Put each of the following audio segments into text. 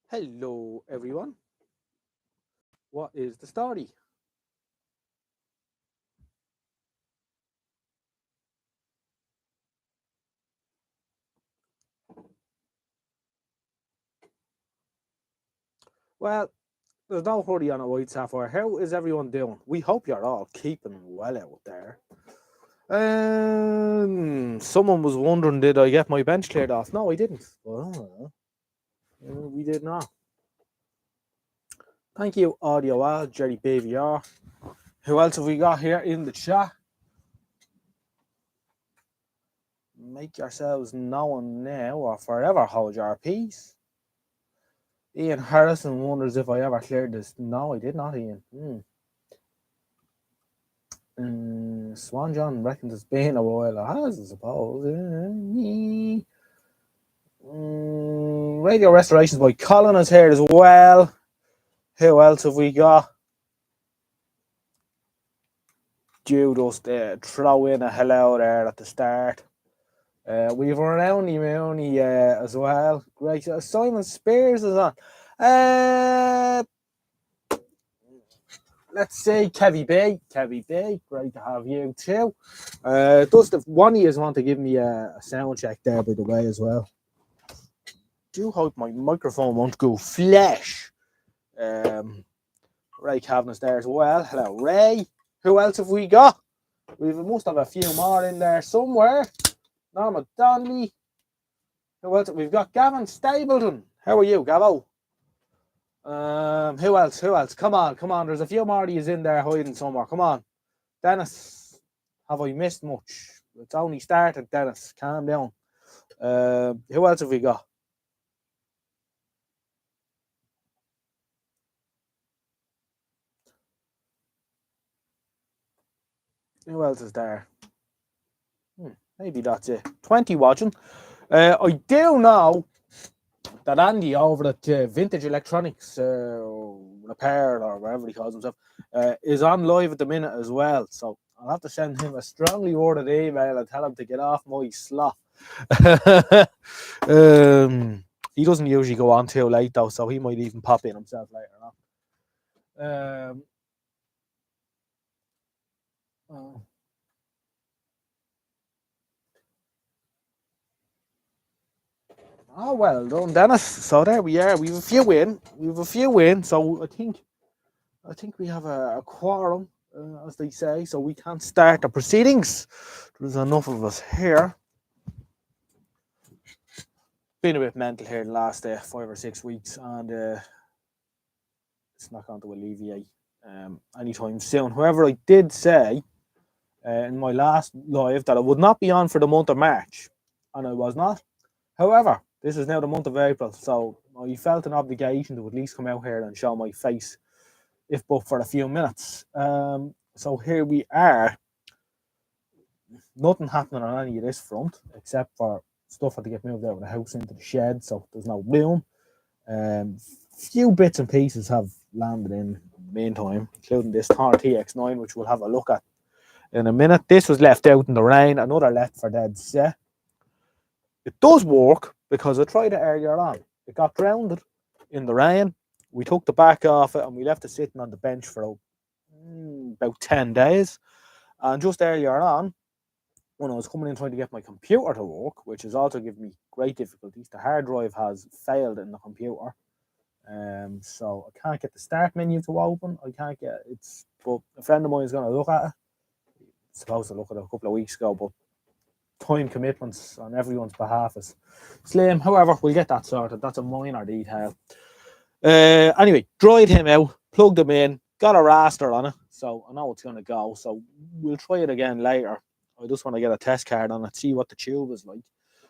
Hello, everyone. What is the story? Well, there's no hurry on a White Sapphire. How is everyone doing? We hope you're all keeping well out there. Someone was wondering, did I get my bench cleared off? No, I didn't. We did not. Thank you, Audio Al, Jerry Baby R. Who else have we got here in the chat? Make yourselves known now or forever hold your peace. Ian Harrison wonders if I ever cleared this. No, I did not, Ian. Swan John reckons it's been a while. It has, I suppose. Radio Restorations by Colin is here as well. Who else have we got? Do just throw in a hello there at the start. We've Roundy Mooney as well. Great. Simon Spears is on. Let's say Kevy B. Great to have you too. Does the one of you want to give me a sound check there, by the way, as well? Do hope my microphone won't go flash. Ray Kavanagh's there as well. Hello, Ray. Who else have we got? We must have a few more in there somewhere. Norma Donnelly. Who else? We've got Gavin Stapleton. How are you, Gavo? Who else? Come on. There's a few more of these in there hiding somewhere. Come on. Dennis, have I missed much? It's only started, Dennis. Calm down. Who else have we got? Who else is there? Maybe that's it. 20 watching. I do know that Andy over at Vintage Electronics Repair, or whatever he calls himself, is on live at the minute as well. So I'll have to send him a strongly worded email and tell him to get off my slot. He doesn't usually go on too late though, so he might even pop in himself later on. Oh, well done, Dennis. So there we are. We've a few in. So I think we have a quorum, as they say. So we can start the proceedings. There's enough of us here. Been a bit mental here the last 5 or 6 weeks, and it's not going to alleviate anytime soon. However, I did say in my last live that I would not be on for the month of March, and I was not. However, this is now the month of April, so I felt an obligation to at least come out here and show my face, if but for a few minutes. So here we are. Nothing happening on any of this front, except for stuff had to get moved out of the house into the shed, so there's no room. Few bits and pieces have landed in the meantime, including this Thor TX9, which we'll have a look at in a minute. This was left out in the rain, another left for dead set. It does work because I tried it earlier on. It got grounded in the rain. We took the back off it and we left it sitting on the bench for about 10 days. And just earlier on, when I was coming in trying to get my computer to work, which has also given me great difficulties, the hard drive has failed in the computer. So I can't get the start menu to open. I can't get it. But a friend of mine is going to look at it. Supposed to look at it a couple of weeks ago, but time commitments on everyone's behalf is slim. However, we'll get that sorted. That's a minor detail. Anyway, dried him out, plugged him in, got a raster on it, so I know it's going to go. So we'll try it again later. I just want to get a test card on it, see what the tube is like.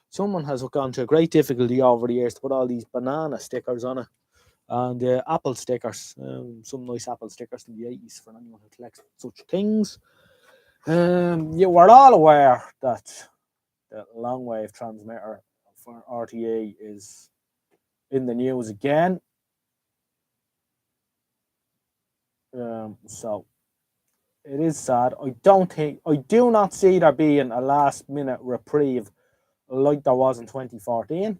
Someone has gone to a great difficulty over the years to put all these banana stickers on it and apple stickers. Some nice apple stickers from the 80s for anyone who collects such things. You were all aware that the long wave transmitter for RTA is in the news again. So it is sad. I do not see there being a last minute reprieve like there was in 2014.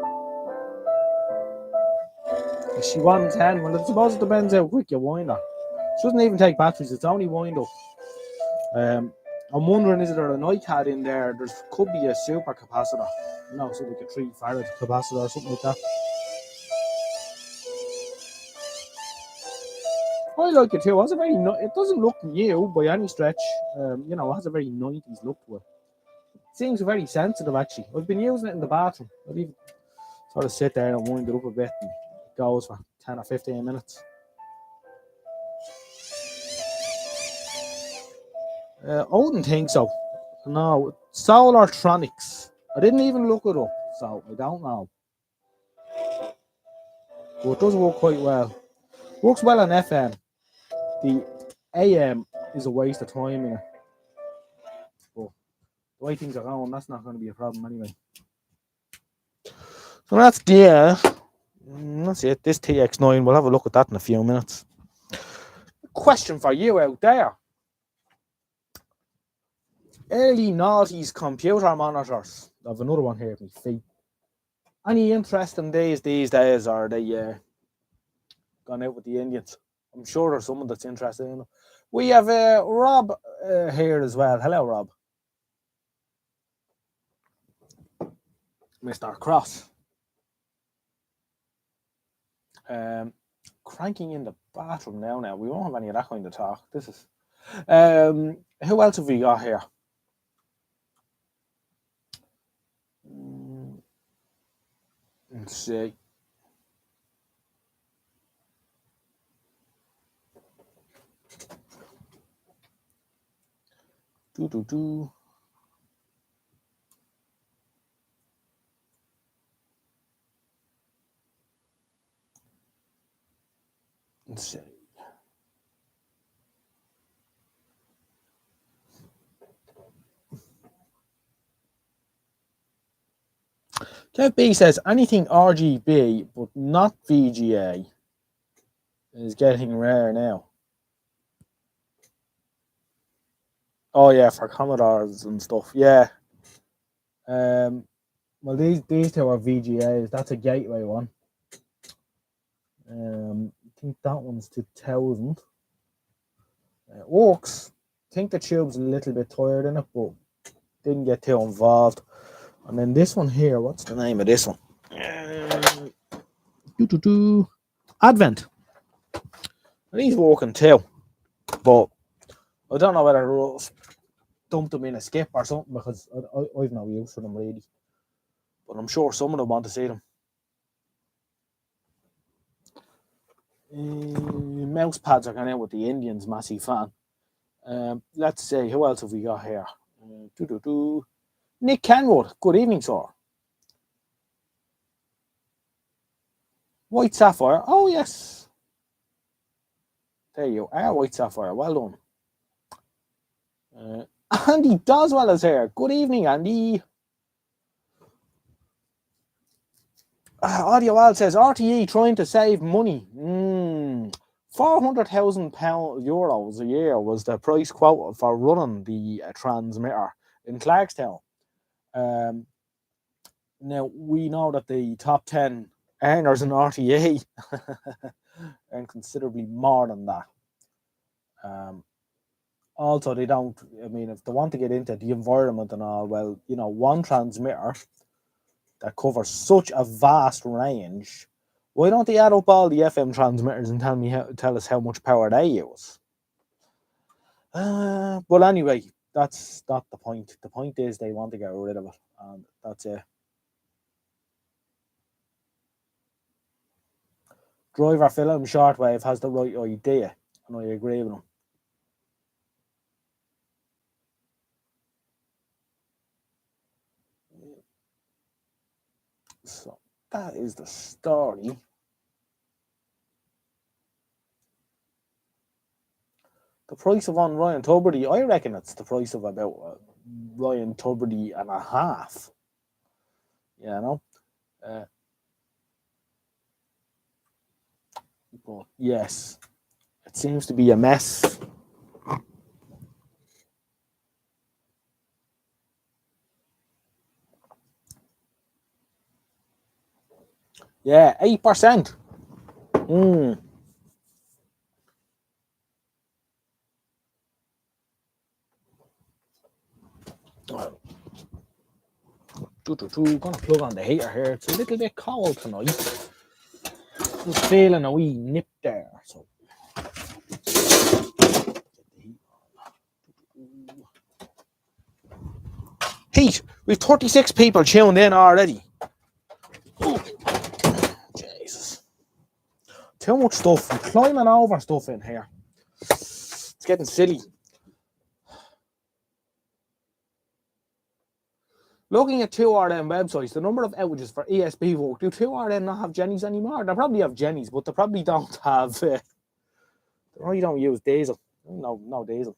She 110. Well, I suppose it depends how quick you wind her. She doesn't even take batteries. It's only wind up. I'm wondering, is there an iCAD in there? There could be a super capacitor. No, so like a 3 farad capacitor or something like that. I like it too. It has a very it doesn't look new by any stretch. You know, it has a very 90s look to it. It seems very sensitive actually. I've been using it in the bathroom. I've even sort of sit there and wind it up a bit, and it goes for 10 or 15 minutes. I wouldn't think so. No, Solartronics. I didn't even look it up, so I don't know. But it does work quite well. Works well on FM. The AM is a waste of time in it. But the way things are going, that's not going to be a problem anyway. So that's that's it. This TX9, we'll have a look at that in a few minutes. Question for you out there. Early noughties computer monitors. I have another one here at my feet. Any interest in these days, or are they gone out with the Indians? I'm sure there's someone that's interested in them. We have Rob here as well. Hello, Rob. Mr. Cross. Cranking in the bathroom now. We won't have any of that kind of talk. This is. Who else have we got here? Let's see. Let's see. Kev B says anything RGB but not VGA is getting rare now. Oh yeah, for Commodores and stuff. Yeah. Well, these two are VGAs. That's a gateway one. I think that one's 2000. It works. I think the tube's a little bit tired in it, but didn't get too involved. And then this one here, what's the name of this one? Advent. And he's working too, but I don't know whether I dumped them in a skip or something, because I've no use for them really. But I'm sure someone will want to see them. Mouse pads are going out with the Indians, massive fan. Let's see, who else have we got here? Nick Kenwood, good evening, sir. White Sapphire, oh yes. There you are, White Sapphire, well done. Andy Doswell is here. Good evening, Andy. Audio Al says RTE trying to save money. 400,000 euros a year was the price quoted for running the transmitter in Clarkstown. Now we know that the top 10 earners in RTE earn considerably more than that. Also, they don't. I mean, if they want to get into the environment and all, well, you know, one transmitter that covers such a vast range, why don't they add up all the FM transmitters and tell us how much power they use? But anyway, that's not the point. The point is they want to get rid of it, and that's it. Driver Film Shortwave has the right idea, and I agree with him. So that is the story. The price of one Ryan Tubridy, I reckon it's the price of about Ryan Tubridy and a half. You know? But yes, it seems to be a mess. Yeah, 8%. Gonna plug on the heater here. It's a little bit cold tonight. Just feeling a wee nip there. So heat. We've 36 people tuned in already. Oh, Jesus. Too much stuff. I'm climbing over stuff in here. It's getting silly. Looking at 2RN websites, the number of outages for ESP work, do 2RN not have Jennies anymore? They probably have Jennies, but they probably don't have... they probably don't use diesel. No diesel.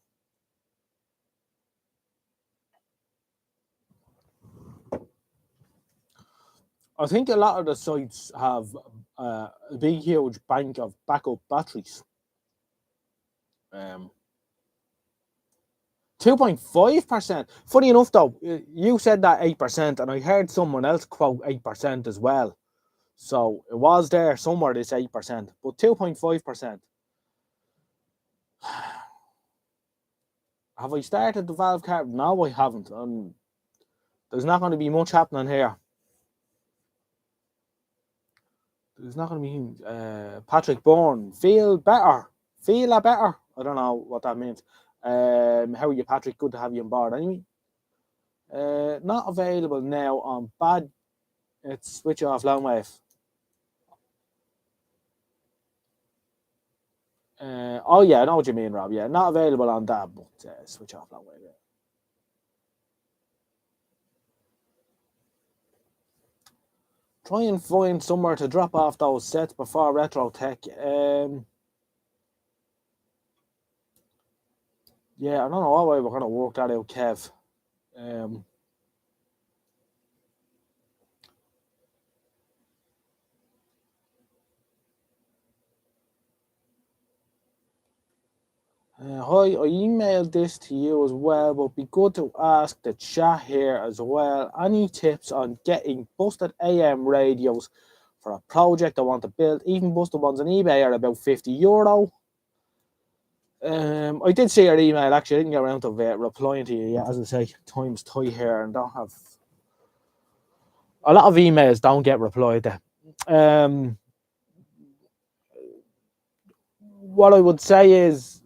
I think a lot of the sites have a big, huge bank of backup batteries. 2.5%. Funny enough, though, you said that 8%, and I heard someone else quote 8% as well. So it was there somewhere, this 8%, but 2.5%. Have I started the valve card? No, I haven't. There's not going to be much happening here. There's not going to be Patrick Bourne. Feel better. Feel a better. I don't know what that means. How are you, Patrick? Good to have you on board anyway. Not available now on bad. It's switch off long wave. Oh yeah, I know what you mean, Rob. Yeah, not available on that, but switch off long wave. Yeah. Try and find somewhere to drop off those sets before Retro Tech. Yeah, I don't know what way we're going to work that out, Kev. Hi, I emailed this to you as well, but be good to ask the chat here as well. Any tips on getting busted AM radios for a project I want to build? Even busted ones on eBay are about €50. I did see your email, actually. I didn't get around to replying to you yet. As I say, time's tight here and don't have... A lot of emails don't get replied to. What I would say is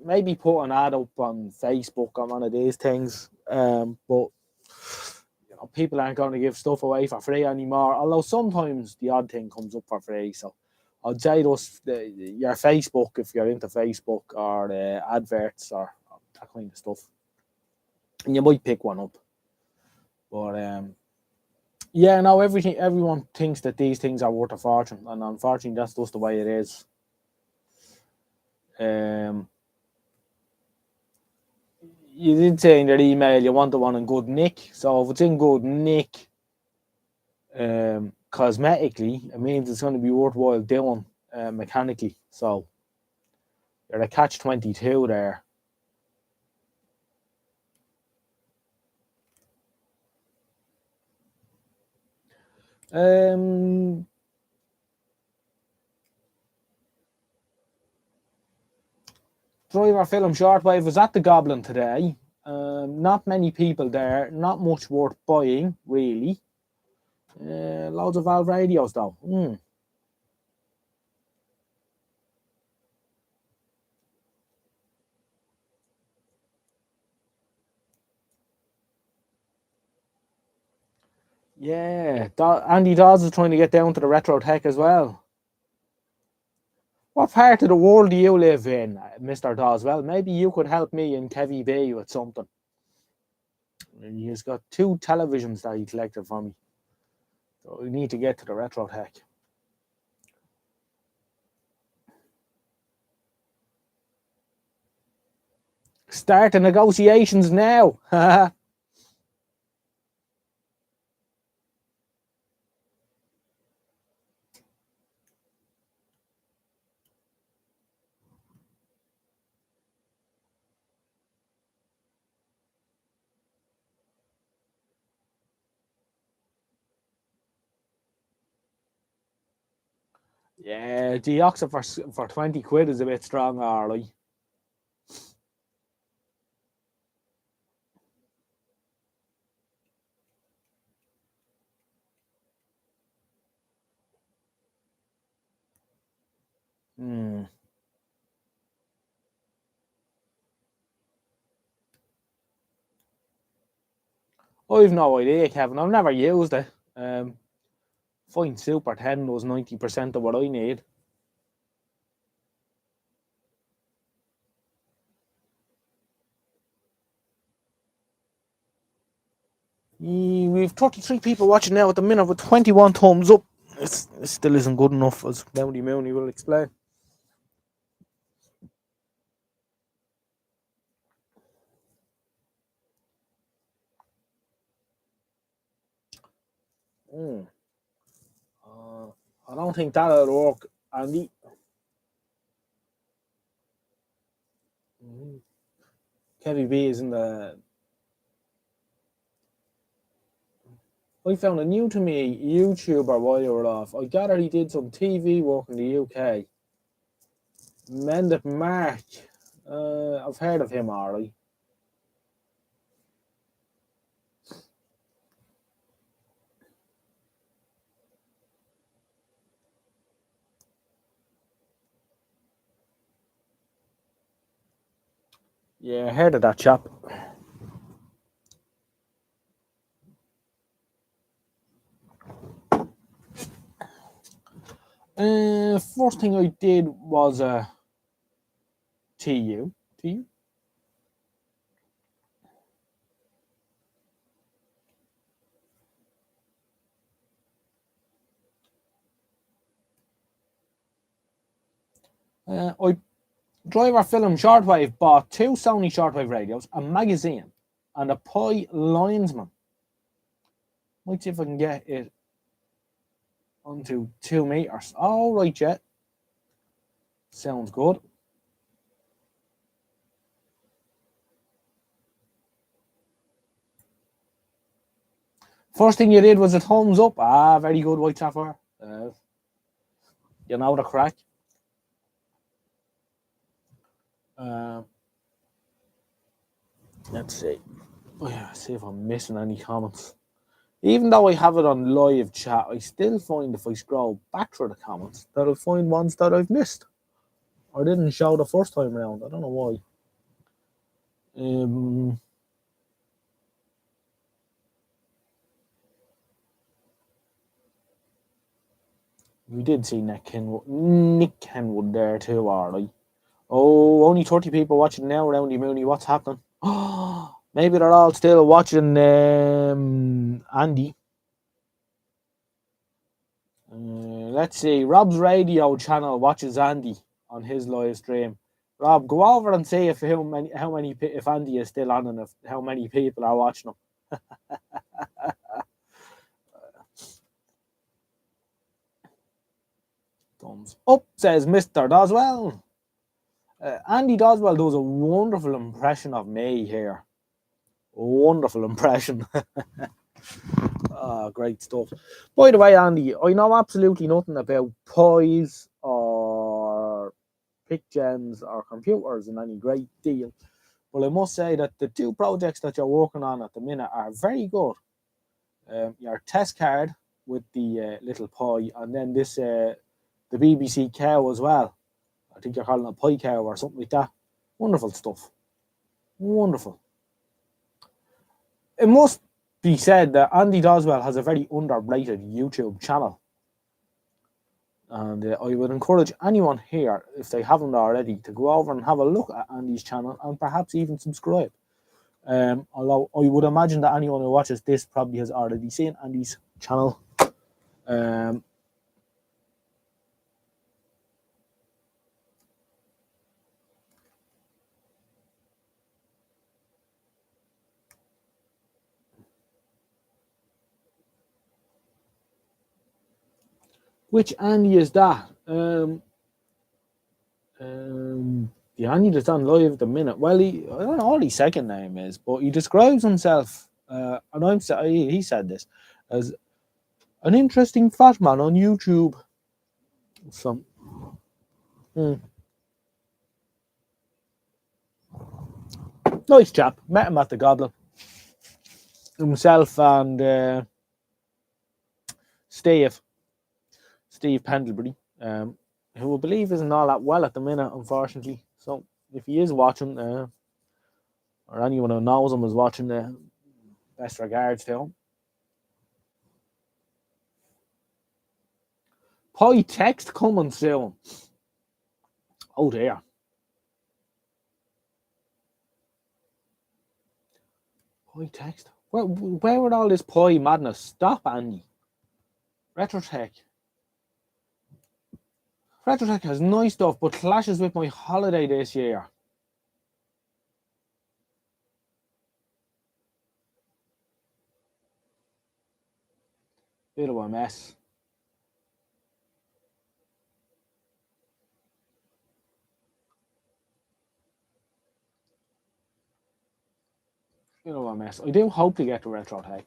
maybe put an ad up on Facebook on one of these things. But you know, people aren't going to give stuff away for free anymore. Although sometimes the odd thing comes up for free. So I'd say just your Facebook, if you're into Facebook, or adverts or that kind of stuff, and you might pick one up. But yeah, no, everyone thinks that these things are worth a fortune, and unfortunately, that's just the way it is. You did say in your email you want the one in good nick. So if it's in good nick, cosmetically, it means it's going to be worthwhile doing mechanically. So you're a catch-22 there. Driver Film Shortwave was at the Goblin today. Not many people there. Not much worth buying, really. Loads of Valve radios, though. Yeah, Andy Dawes is trying to get down to the Retro Tech as well. What part of the world do you live in, Mr. Dawes? Well, maybe you could help me in Kevy Bay with something. He's got 2 televisions that he collected for me. So we need to get to the Retro Tech. Start the negotiations now. Yeah, the Oxford for 20 quid is a bit strong, alright. I've no idea, Kevin. I've never used it. Fine Super 10 was 90% of what I need. We've 33 people watching now at the minute with 21 thumbs up. It still isn't good enough, as Mounty Mooney will explain. I don't think that'll work, Andy. Kevy B is in the... I found a new to me YouTuber while you were off. I gather he did some TV work in the UK. Mendip Mark. I've heard of him, alright. Yeah, I heard of that chap. First thing I did was TU. I Driver Film Shortwave bought 2 Sony shortwave radios, a magazine, and a Pi Linesman. Might see if I can get it onto 2 meters. All right, Jet. Sounds good. First thing you did was a thumbs up. Very good, White Sapphire. You know the crack. Let's see. Oh, yeah, see if I'm missing any comments. Even though I have it on live chat, I still find if I scroll back through the comments that I'll find ones that I've missed or didn't show the first time around. I don't know why. We did see Nick Kenwood there too, alright. Oh, only 30 people watching now, Roundy Mooney. What's happening? Oh, maybe they're all still watching Andy. Let's see. Rob's radio channel watches Andy on his live stream. Rob, go over and see if if Andy is still on and if how many people are watching him. Thumbs up, says Mr. Doswell. Andy Doswell does a wonderful impression of me here. Wonderful impression. Great stuff. By the way, Andy, I know absolutely nothing about pies or PicGens or computers in any great deal. But I must say that the 2 projects that you're working on at the minute are very good. Your test card with the little pie, and then this the BBC cow as well. I think you're calling it a pie cow or something like that. Wonderful stuff. Wonderful. It must be said that Andy Doswell has a very underrated YouTube channel. And I would encourage anyone here, if they haven't already, to go over and have a look at Andy's channel and perhaps even subscribe. Although I would imagine that anyone who watches this probably has already seen Andy's channel. Which Andy is that? The Andy that's on live at the minute. Well, I don't know what his second name is, but he describes himself, and he said this, as an interesting fat man on YouTube So, nice chap. Met him at the Goblin. Himself and Steve Pendlebury, who I believe isn't all that well at the minute, unfortunately. So if he is watching, or anyone who knows him is watching, best regards to him. Pie text coming soon. Oh dear. Pie text. Where would all this pie madness stop, Andy? Retrotech. Retrotech has nice stuff, but clashes with my holiday this year. Bit of a mess. Bit of a mess. I do hope to get to Retrotech.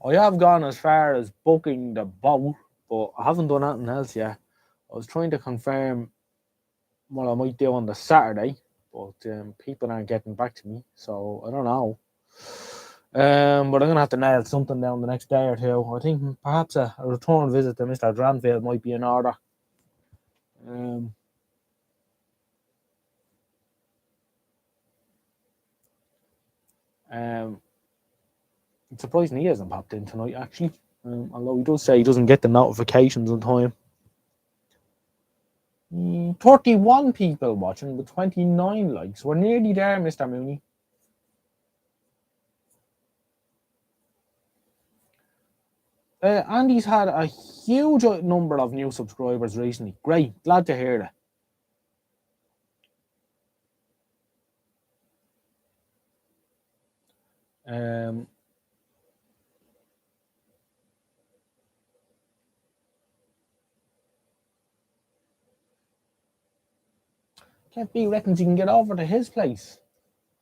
I have gone as far as booking the boat, but I haven't done anything else yet. I was trying to confirm what I might do on the Saturday, but people aren't getting back to me, so I don't know. But I'm going to have to nail something down the next day or two. I think perhaps a return visit to Mr. Dranfield might be in order. It's surprising he hasn't popped in tonight, actually. Although he does say he doesn't get the notifications on time. 31 people watching with 29 likes. We're nearly there, Mr. Mooney. Andy's had a huge number of new subscribers recently. Great, glad to hear that. Kev B reckons you can get over to his place.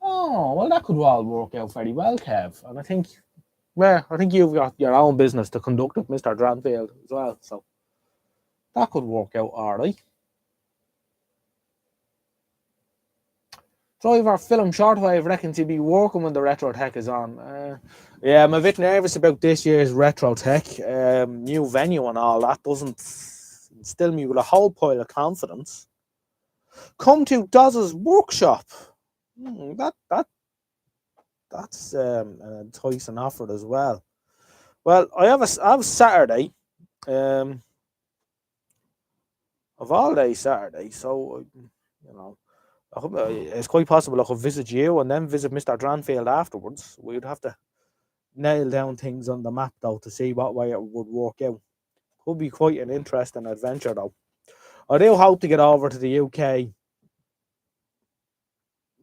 Oh, well, that could all work out very well, Kev. And I think you've got your own business to conduct with Mr. Dranfield as well, so that could work out all right. Driver Film Shortwave reckons he'll be working when the Retrotech is on. Yeah, I'm a bit nervous about this year's Retrotech. New venue and all that doesn't instill me with a whole pile of confidence. Come to Doz's workshop. That's an enticing offer as well. Well, I have Saturday, of all days Saturday, so it's quite possible I could visit you and then visit Mr. Dranfield afterwards. We'd have to nail down things on the map though to see what way it would work out. Could be quite an interesting adventure though. I do hope to get over to the UK.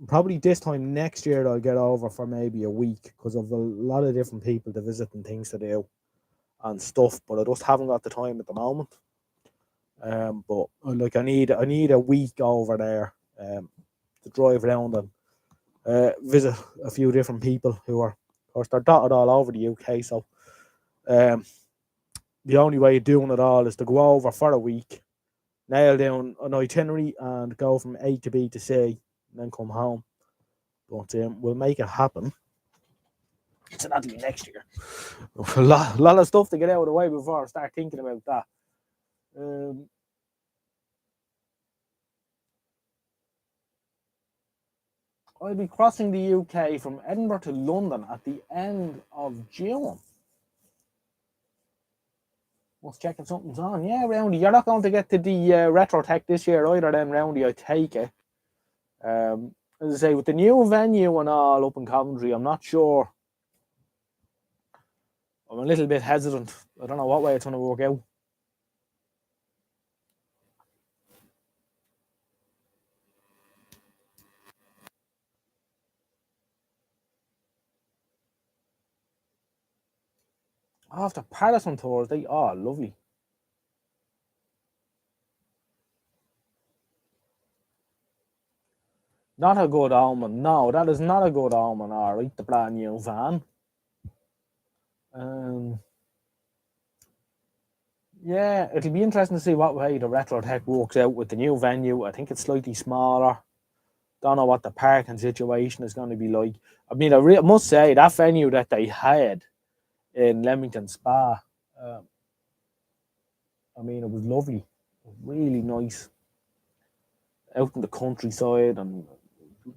Probably this time next year I'll get over for maybe a week because of a lot of different people to visit and things to do and stuff, but I just haven't got the time at the moment. But like I need a week over there to drive around and visit a few different people who are, of course, they're dotted all over the UK. So the only way of doing it all is to go over for a week, nail down an itinerary, and go from A to B to C, and then come home. But we'll make it happen. So that'll be next year. A lot of stuff to get out of the way before I start thinking about that. I'll be crossing the UK from Edinburgh to London at the end of June. Must check if something's on. Yeah, Roundy, you're not going to get to the Retrotech this year either then, Roundy, I take it. As I say, with the new venue and all up in Coventry, I'm not sure. I'm a little bit hesitant. I don't know what way it's going to work out. After Paris on Thursday. Oh, lovely. Not a good omen. No, that is not a good omen. All right, the brand new van. Yeah, it'll be interesting to see what way the Retro Tech works out with the new venue. I think it's slightly smaller. Don't know what the parking situation is going to be like. I mean, I must say that venue that they had in Leamington Spa, I mean, it was lovely, really nice, out in the countryside and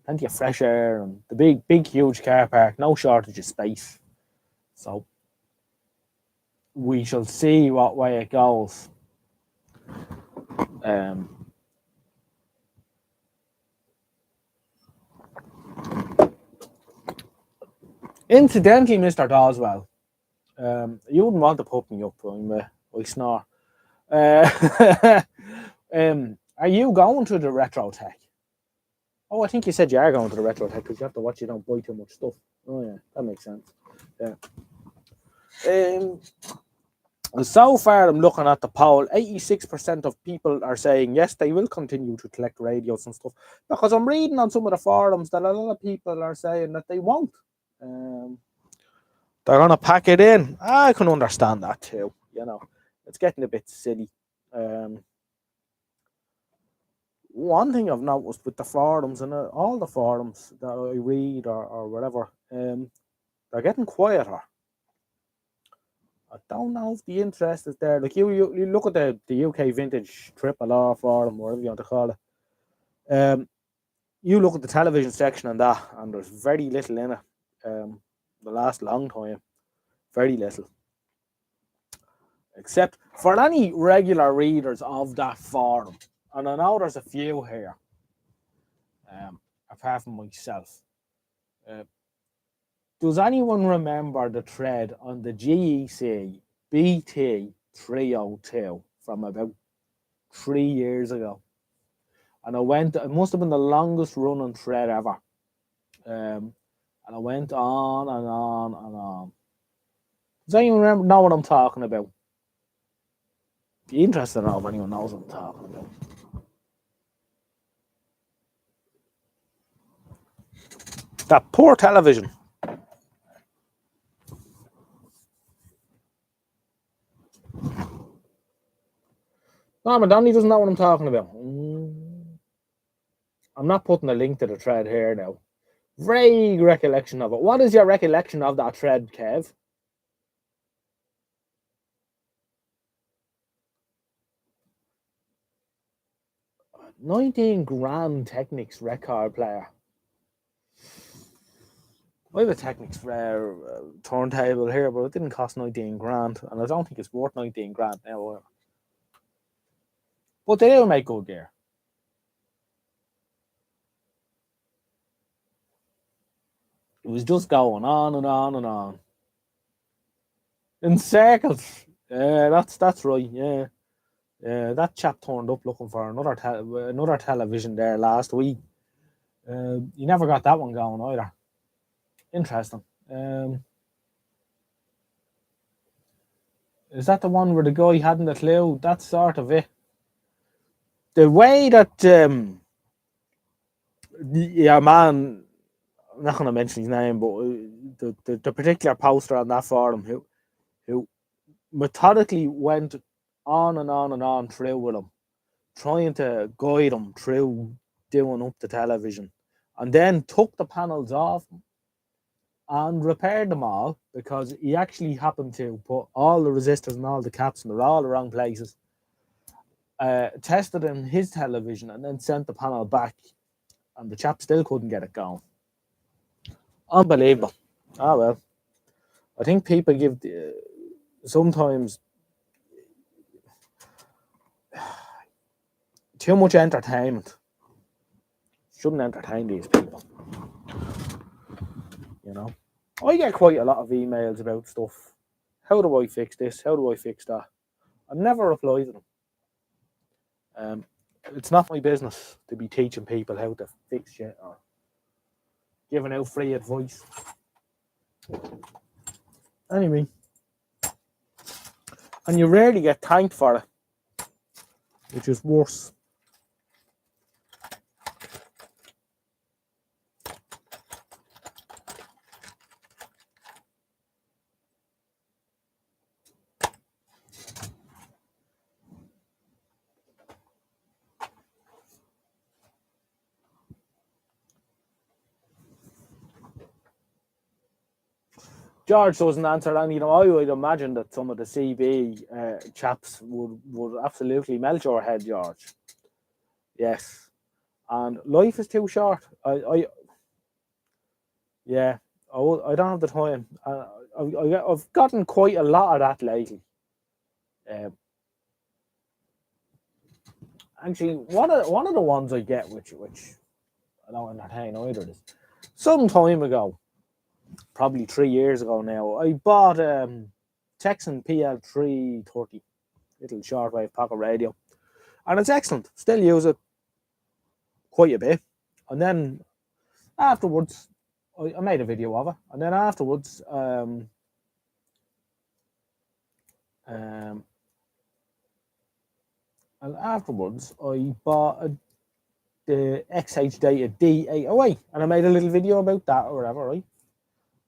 plenty of fresh air and the big, huge car park, no shortage of space. So we shall see what way it goes. Incidentally, Mr. Doswell, you wouldn't want to put me up. I snore. Are you going to the Retro Tech? Oh, I think you said you are going to the Retro Tech because you have to watch you don't buy too much stuff. Oh yeah, that makes sense. Yeah. So far, I'm looking at the poll. 86% of people are saying yes, they will continue to collect radios and stuff. Because I'm reading on some of the forums that a lot of people are saying that they won't. They're gonna pack it in. I can understand that too. You know, it's getting a bit silly. One thing I've noticed with the forums and all the forums that I read or whatever, they're getting quieter. I don't know if the interest is there. Like you look at the UK Vintage Triple R forum, whatever you want to call it. You look at the television section and that, and there's very little in it. The last long time, very little. Except for any regular readers of that forum, and I know there's a few here, apart from myself. Does anyone remember the thread on the GEC BT302 from about 3 years ago? And it must have been the longest running thread ever. And I went on and on and on. Does anyone know what I'm talking about? Be interested to know if anyone knows what I'm talking about. That poor television. No, Donny doesn't know what I'm talking about. I'm not putting a link to the thread here now. Vague recollection of it. What is your recollection of that thread, Kev? 19 grand Technics record player. I have a Technics turntable here, but it didn't cost 19 grand, and I don't think it's worth 19 grand now. But they do make good gear. It was just going on and on and on in circles. That's right. Yeah, that chap turned up looking for another television there last week. You never got that one going either. Interesting. Is that the one where the guy hadn't a clue? That's sort of it. The way that man, I'm not going to mention his name, but the particular poster on that forum who methodically went on and on and on through with him, trying to guide him through doing up the television, and then took the panels off and repaired them all because he actually happened to put all the resistors and all the caps and they're all the wrong places. Tested in his television and then sent the panel back, and the chap still couldn't get it going. Unbelievable. Ah, well, I think people give sometimes too much entertainment. Shouldn't entertain these people. You know, I get quite a lot of emails about stuff. How do I fix this? How do I fix that? I never reply to them. It's not my business to be teaching people how to fix shit or giving out free advice. Anyway, and you rarely get thanked for it, which is worse. George doesn't answer, and I would imagine that some of the CB chaps would absolutely melt your head, George. Yes, and life is too short. I don't have the time. I've gotten quite a lot of that lately. Actually, one of the ones I get, which I don't entertain either, is some time ago, probably 3 years ago now, I bought Texan PL330, little shortwave pocket radio, and it's excellent. Still use it quite a bit. And then afterwards, I made a video of it, and then afterwards, I bought the XH Data D808, and I made a little video about that or whatever, right?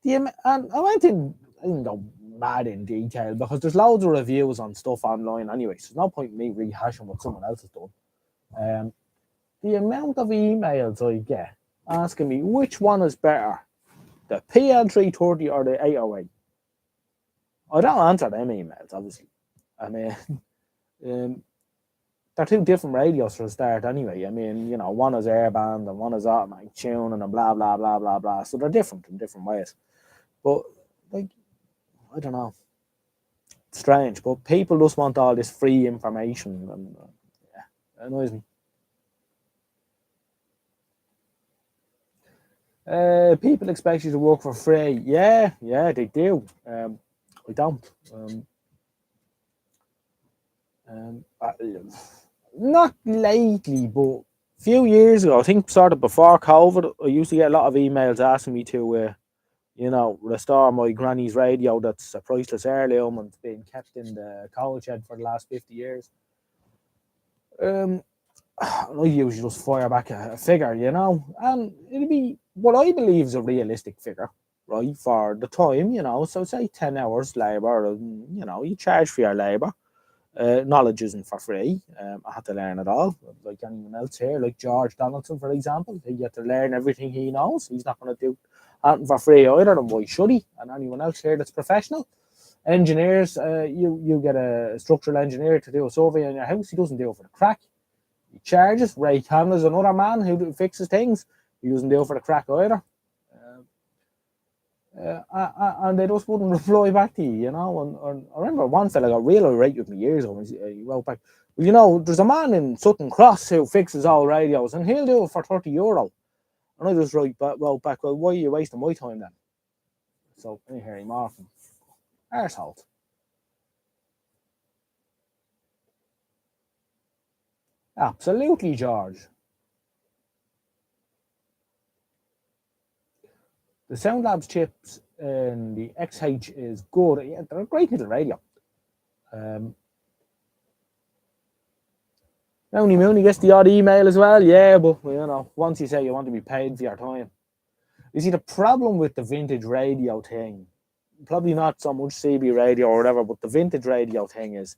And I didn't go mad in detail because there's loads of reviews on stuff online anyway, so there's no point in me rehashing what someone else has done. The amount of emails I get asking me which one is better, the PL330 or the 808. I don't answer them emails, obviously. I mean, they're two different radios for a start anyway. I mean, one is airband and one is automatic tuning and blah, blah, blah, blah, blah. So they're different in different ways. But, like, I don't know. It's strange, but people just want all this free information, and it annoys me. People expect you to work for free. Yeah, they do. I don't. Not lately, but a few years ago, I think sort of before COVID, I used to get a lot of emails asking me to, restore my granny's radio that's a priceless heirloom and it's been kept in the coal shed for the last 50 years. I usually just fire back a figure, and it'll be what I believe is a realistic figure, right, for the time, so say 10 hours labour, and, you charge for your labour. Knowledge isn't for free. I had to learn it all, like anyone else here, like George Donaldson, for example. He had to learn everything he knows. He's not going to do anything for free either, and why should he? And anyone else here that's professional. Engineers, you get a structural engineer to do a survey on your house. He doesn't do it for the crack. He charges. Ray Cameron's another man who fixes things. He doesn't do it for the crack either. And they just wouldn't reply back to you, And I remember one fella got real irate with me years ago. He wrote back, well, there's a man in Sutton Cross who fixes all radios, and he'll do it for €30. And I just wrote back, well, why are you wasting my time then? So I hear him off. Arsehole. Absolutely, George. The SUNdaY chips and the XH is good. Yeah, they're a great little radio. Mooney gets the odd email as well. Yeah, but once you say you want to be paid for your time. You see, the problem with the vintage radio thing, probably not so much CB radio or whatever, but the vintage radio thing is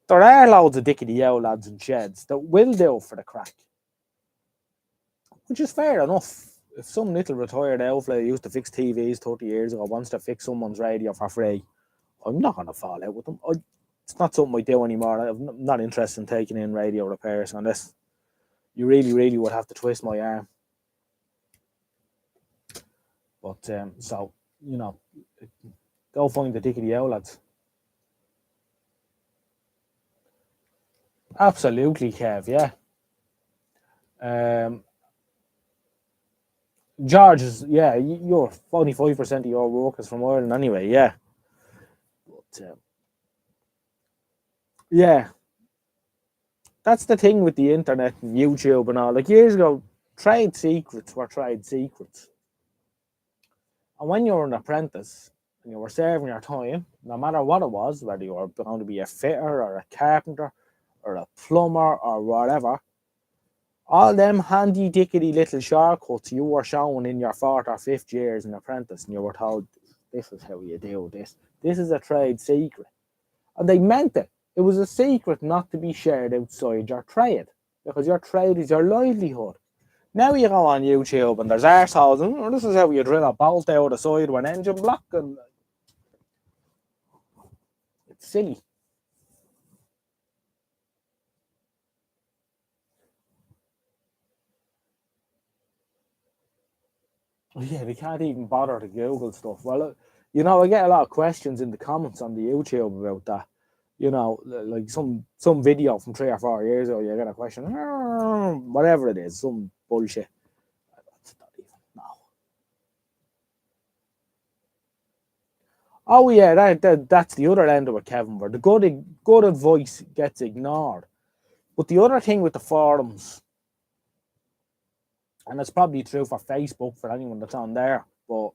there are loads of dickety-ow lads in sheds that will do for the crack, which is fair enough. If some little retired outfit used to fix TVs 30 years ago wants to fix someone's radio for free, I'm not going to fall out with them. It's not something I do anymore. I'm not interested in taking in radio repairs unless you really, really would have to twist my arm. But, go find the dickety-ow lads. Absolutely, Kev, yeah. George is, you're 45% of your work is from Ireland anyway, yeah. But, that's the thing with the internet and YouTube and all. Like years ago, trade secrets were trade secrets. And when you were an apprentice and you were serving your time, no matter what it was, whether you were going to be a fitter or a carpenter or a plumber or whatever, all them handy dickety little shortcuts you were shown in your 4th or 5th year as an apprentice, and you were told, this is how you do this. This is a trade secret. And they meant it. It was a secret not to be shared outside your trade, because your trade is your livelihood. Now you go on YouTube and there's arseholes, and this is how you drill a bolt out of the side of an engine block, and It's silly. Yeah, they can't even bother to Google stuff. Well, you know, I get a lot of questions in the comments on the YouTube about that. You know, like some video from 3 or 4 years ago, you get a question, whatever it is, some bullshit. That's not even, no. Oh yeah, that's the other end of it, Kevin, where the good advice gets ignored. But the other thing with the forums, and it's probably true for Facebook for anyone that's on there, but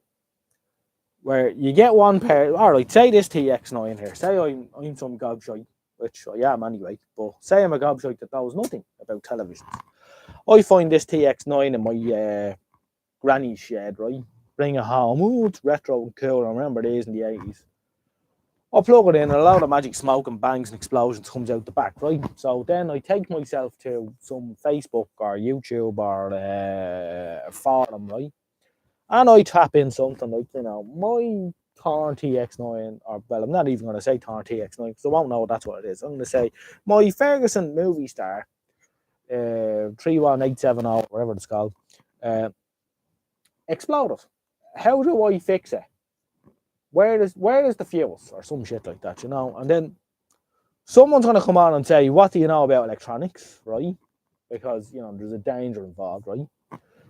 where you get one pair, all right, say this TX9 here, say I'm some gobshite, which I am anyway, but say I'm a gobshite that knows nothing about television. I find this TX9 in my granny's shed, right? Bring it home. Oh, it's retro and cool. I remember these in the 80s. I plug it in, and a lot of magic smoke and bangs and explosions comes out the back, right? So then I take myself to some Facebook or YouTube or forum, right? And I tap in something like, you know, my Thorn TX9, or, well, I'm not even going to say Thorn TX9 because I won't know that's what it is. I'm going to say my Ferguson movie star, 31870, whatever it's called, exploded. How do I fix it? Where is the fuse or some shit like that, you know? And then someone's going to come on and say, what do you know about electronics, right? Because, you know, there's a danger involved, right?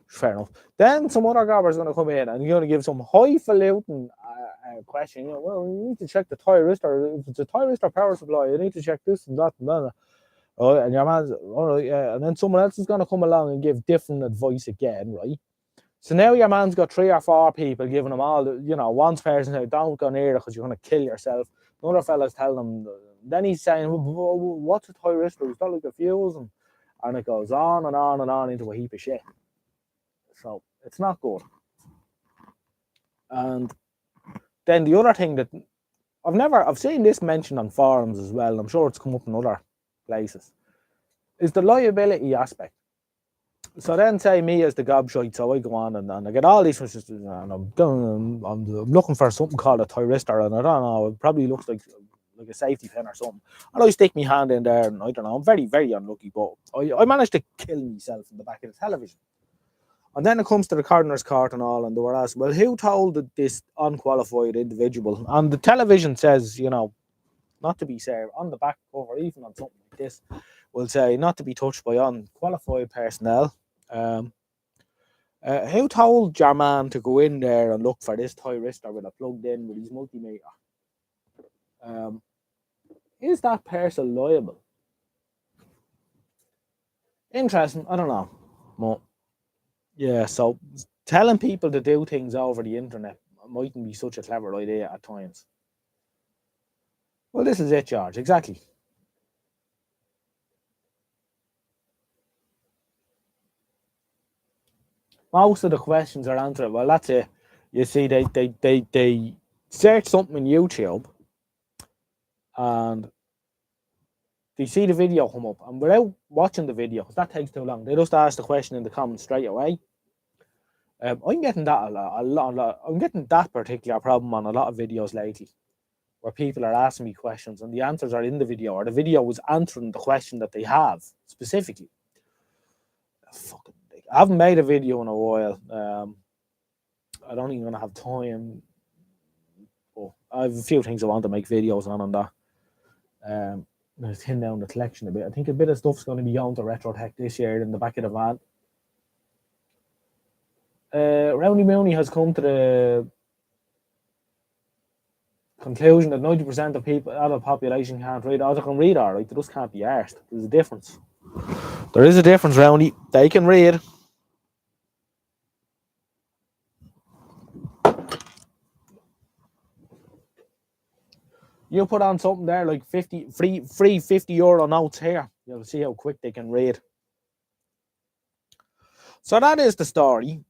Fair enough. Then some other gobber's going to come in and you're going to give some highfalutin question. You know, well, you need to check the thyristor. If it's a thyristor power supply, you need to check this and that and that. Oh, and your man's, all right, yeah. And then someone else is going to come along and give different advice again, right? So now your man's got 3 or 4 people giving him all the, you know, one person saying, don't go near it because you're going to kill yourself. Another fella's telling him, then he's saying, what's a thyristor? Is that like a fuse? And it goes on and on and on into a heap of shit. So it's not good. And then the other thing that I've seen this mentioned on forums as well, and I'm sure it's come up in other places, is the liability aspect. So then say me as the gobshite, so I go on and I get all these messages, and I'm looking for something called a thyristor, and I don't know, it probably looks like a safety pin or something. And I stick my hand in there, and I don't know, I'm very, very unlucky, but I managed to kill myself in the back of the television. And then it comes to the coroner's court and all, and they were asked, well, who told this unqualified individual? And the television says, you know, not to be served on the back cover, even on something like this, will say not to be touched by unqualified personnel. Who told your man to go in there and look for this thyristor with a plugged in with his multimeter? Is that person liable? Interesting. I don't know. But yeah, so telling people to do things over the internet mightn't be such a clever idea at times. Well, this is it, George. Exactly. Most of the questions are answered. Well, that's it. You see, they search something in YouTube and they see the video come up, and without watching the video, because that takes too long, they just ask the question in the comments straight away. I'm getting that a lot. I'm getting that particular problem on a lot of videos lately, where people are asking me questions and the answers are in the video, or the video was answering the question that they have specifically. Fucking, I haven't made a video in a while. I don't even have time. But I have a few things I want to make videos on that. I'll thin down the collection a bit. I think a bit of stuff's going to be on to Retro Tech this year in the back of the van. Roundy Mooney has come to the conclusion that 90% of people, out of the population, can't read. They can read all right, they just can't be arsed. There's a difference. There is a difference, Roundy. They can read. You put on something there like free €50 notes here. You'll see how quick they can read. So that is the story.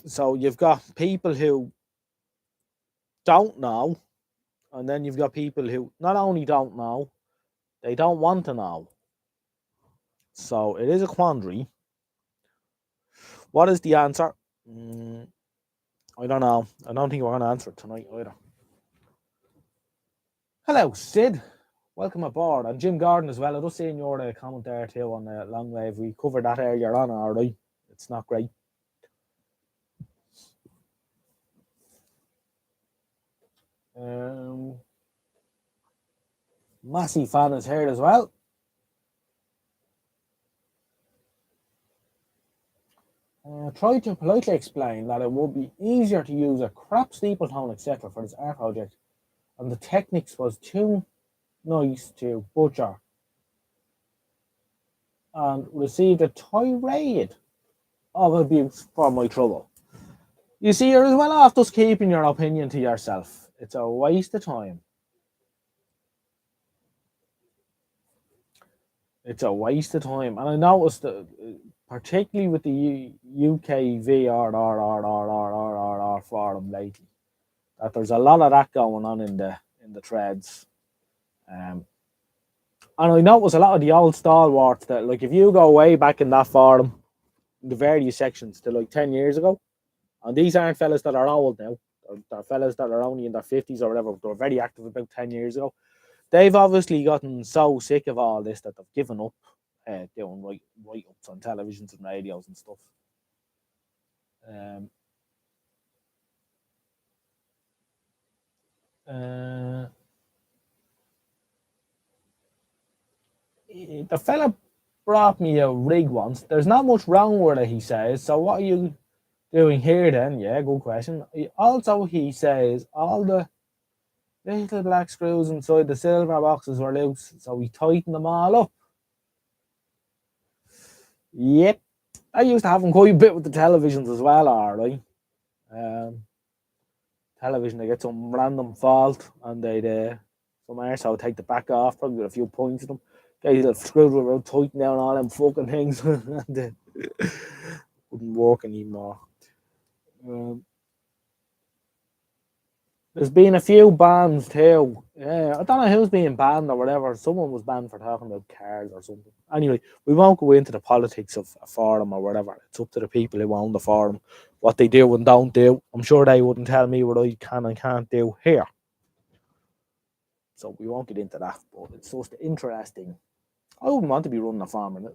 So you've got people who don't know, and then you've got people who not only don't know, they don't want to know. So it is a quandary. What is the answer? I don't know. I don't think we're going to answer it tonight either. Hello, Sid. Welcome aboard. And Jim Gordon as well. I just seen your comment there too on Long Wave. We covered that earlier on, alright. It's not great. Massey fan is here as well. Try to politely explain that it would be easier to use a crap steeple tone, etc. for this art project, and the techniques was too nice to butcher, and received a tirade of abuse for my trouble. You see, you're as well off just keeping your opinion to yourself. It's a waste of time. It's a waste of time. And I noticed that, particularly with the UK VRRRRRRRR forum lately, that there's a lot of that going on in the threads. And I noticed a lot of the old stalwarts that, like, if you go way back in that forum, the various sections to like 10 years ago, and these aren't fellas that are old now, they're fellas that are only in their 50s or whatever, they were very active about 10 years ago. They've obviously gotten so sick of all this that they've given up doing write-ups on televisions and radios and stuff. The fella brought me a rig once. There's not much wrong with it, he says. So what are you doing here then? Yeah, good question. Also, he says all the little black screws inside the silver boxes were loose, so we tightened them all up. Yep. I used to have them quite a bit with the televisions as well, alright. Television, they get some random fault, and they'd some arsehole would take the back off, probably with a few points in them. Get little screws around, tighten down all them fucking things, and they wouldn't work anymore. There's been a few bans too. I don't know who's being banned or whatever. Someone was banned for talking about cars or something. Anyway, we won't go into the politics of a forum or whatever. It's up to the people who own the forum, what they do and don't do. I'm sure they wouldn't tell me what I can and can't do here. So we won't get into that, but it's just interesting. I wouldn't want to be running a forum.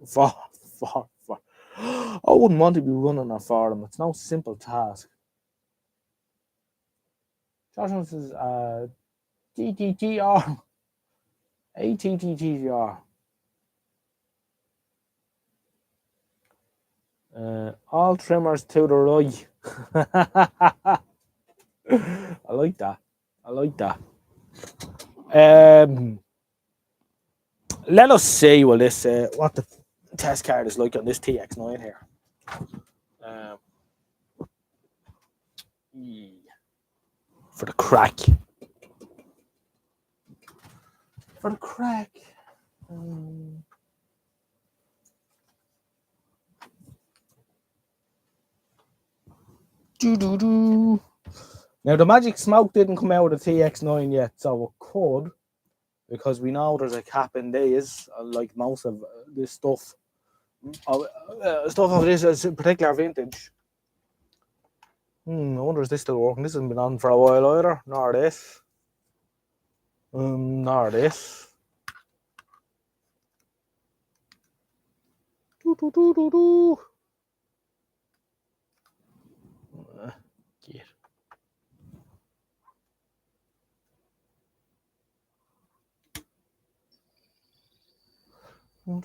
I wouldn't want to be running a forum. It's no simple task. Joshua says, TTTR. ATTTR. All trimmers to the right. I like that. Let us see what the test card is like on this TX9 here. For the crack. Now the magic smoke didn't come out of the TX9 yet, so it could, because we know there's a cap in these, like most of this stuff. Stuff of this is particular vintage. I wonder is this still working? This hasn't been on for a while either. Nor this. Nor this. Get. I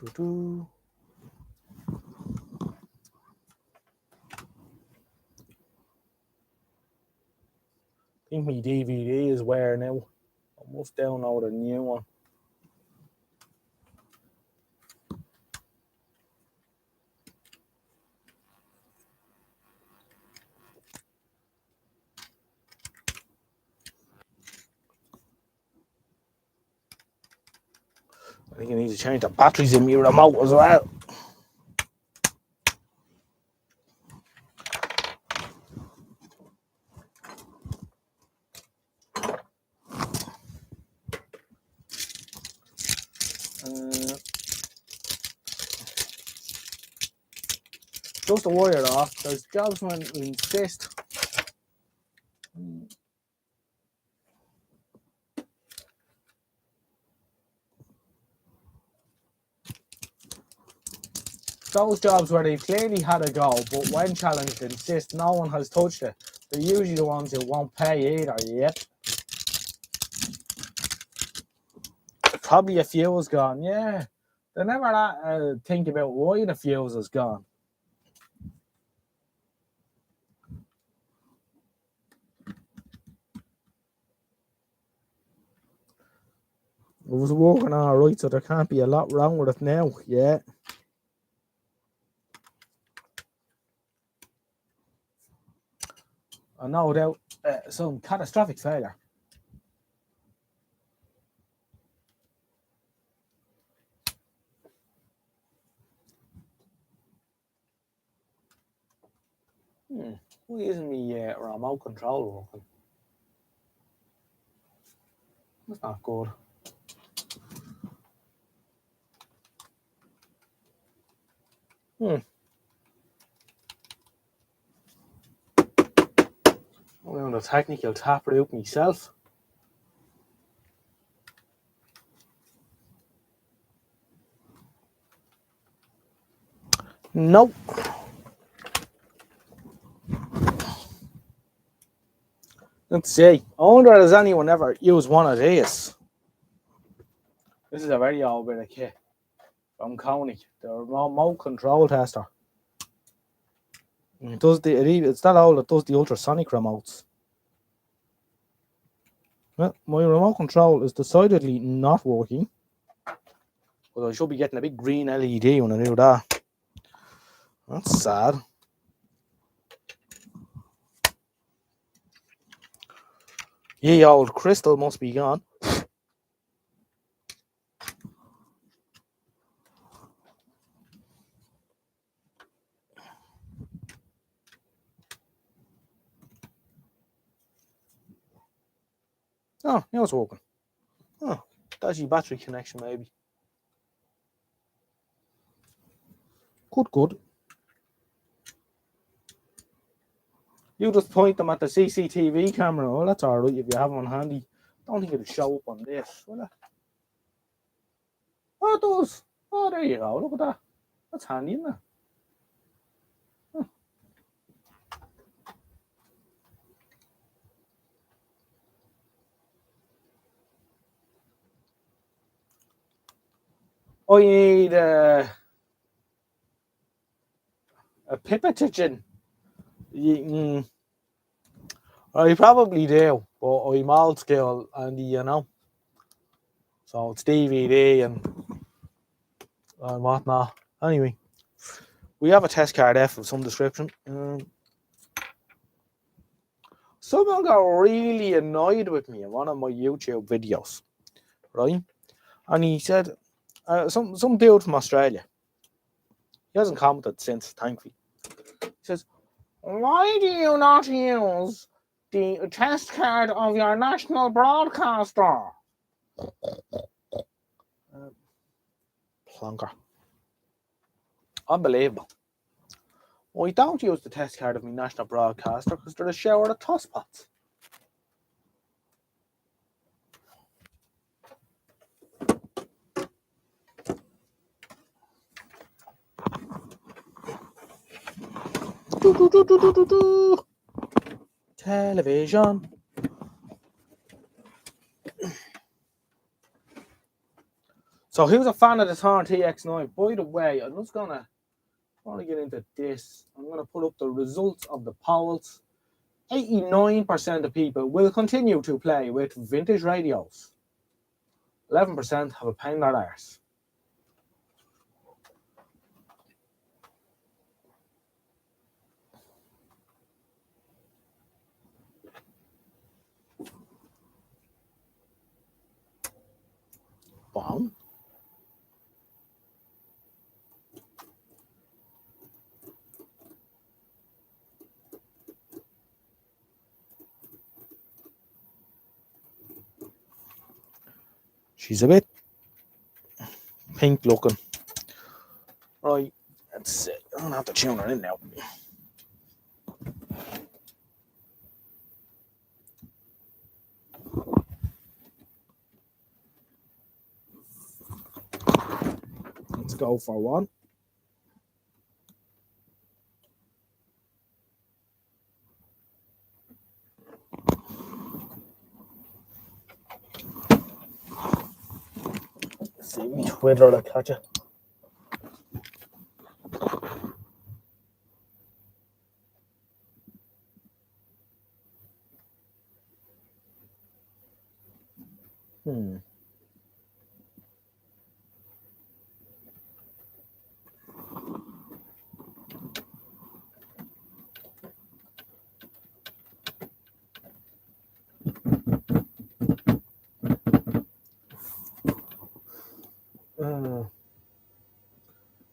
think my DVD is where now. I must download a new one. I think I need to change the batteries in my remote as well. Just a wire off. There's jobsmen who insist. those jobs where they've clearly had a go, but when challenged insist no one has touched it. They're usually the ones who won't pay either. Yep. Probably a fuse gone. Yeah. They never think about why the fuse is gone. It was working all right, so there can't be a lot wrong with it now. Yeah. And no doubt some catastrophic failure. Why isn't my remote control working? That's not good. I'm on the technical tap out myself. Nope. Let's see. I wonder if anyone ever used one of these. This is a very old bit of kit from Coney, the remote control tester. It does it's that old, it does the ultrasonic remotes. Well, my remote control is decidedly not working. But I should be getting a big green LED when I do that. That's sad. Ye old crystal must be gone. Oh, now it's working. Oh, dodgy battery connection maybe. Good. You just point them at the CCTV camera. Oh, that's alright if you have one handy. Don't think it'll show up on this, will it? Oh, it does. Oh, there you go. Look at that. That's handy, isn't it? I need a pipettigen. I probably do, but I'm old school and you know. So it's DVD and whatnot. Anyway, we have a test card F of some description. Someone got really annoyed with me in one of my YouTube videos, right? And he said, some dude from Australia. He hasn't commented since, thankfully. He says, why do you not use the test card of your national broadcaster? Plonker. Unbelievable. I don't use the test card of my national broadcaster because they're a shower of tosspots. Television. So who's a fan of the Thorn TX9? By the way, I'm just gonna get into this. I'm gonna put up the results of the polls. 89% of people will continue to play with vintage radios. 11% have a pain in their arse. Wow. She's a bit pink looking. Right, let's see. I'm gonna have to tune her in now. Let's go for one. see me Twitter like catch it.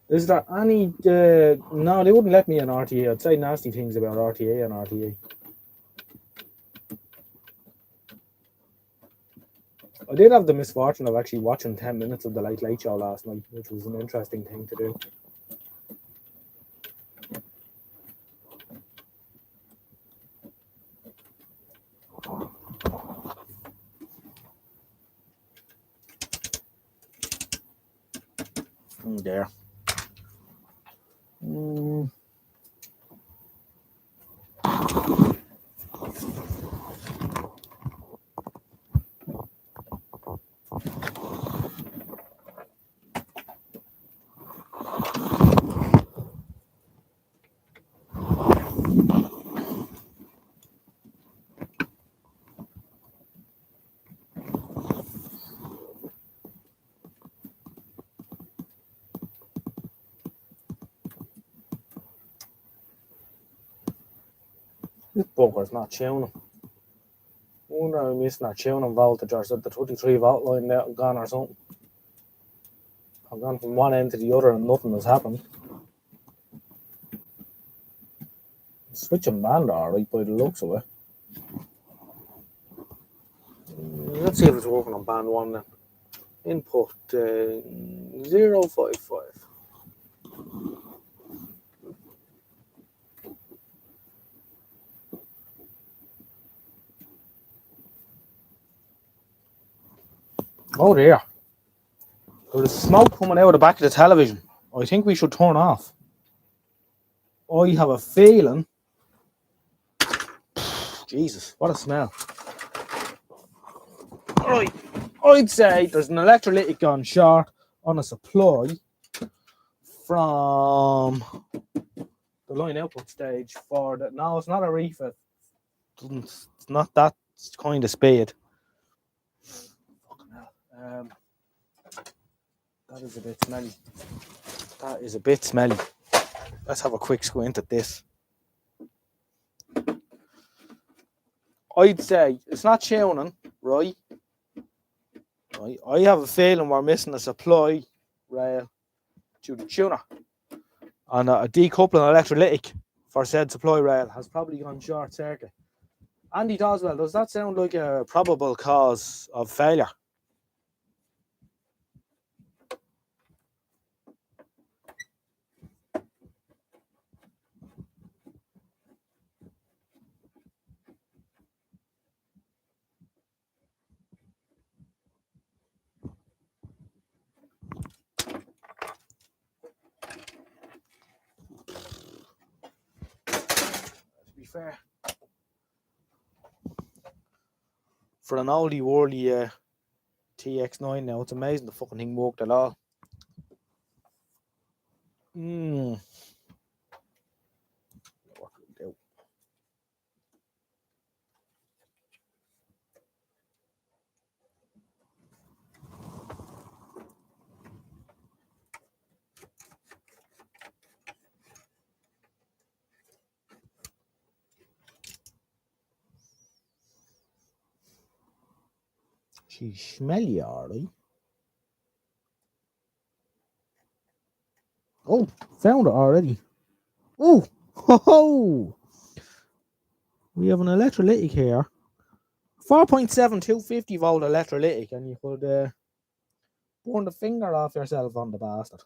Is there any no, they wouldn't let me on RTA. I'd say nasty things about RTA and RTA. I did have the misfortune of actually watching 10 minutes of the Late Show last night, which was an interesting thing to do. There. This bugger's not tuning. I wonder if I'm missing our tuning voltage or is it the 23 volt line now gone or something. I've gone from one end to the other and nothing has happened. Switching band alright by the looks of it. Let's see if it's working on band 1 then. Input 055. Oh dear. There's smoke coming out of the back of the television. I think we should turn off. I have a feeling. Jesus, what a smell. Alright, I'd say there's an electrolytic gone short on a supply from the line output stage for the. No, it's not a refit. It's not that kind of speed. Fucking hell. That is a bit smelly. That is a bit smelly. Let's have a quick squint at this. I'd say it's not tuning, right? I have a feeling we're missing a supply rail to the tuner. And a decoupling electrolytic for said supply rail has probably gone short circuit. Andy Doswell, does that sound like a probable cause of failure? To be fair, for an oldie worldly TX9 now, it's amazing the fucking thing worked at all. What could we do? She's smelly, alright. Oh, found it already. Oh, ho ho! We have an electrolytic here. 4.7 250 volt electrolytic, and you could burn the finger off yourself on the bastard.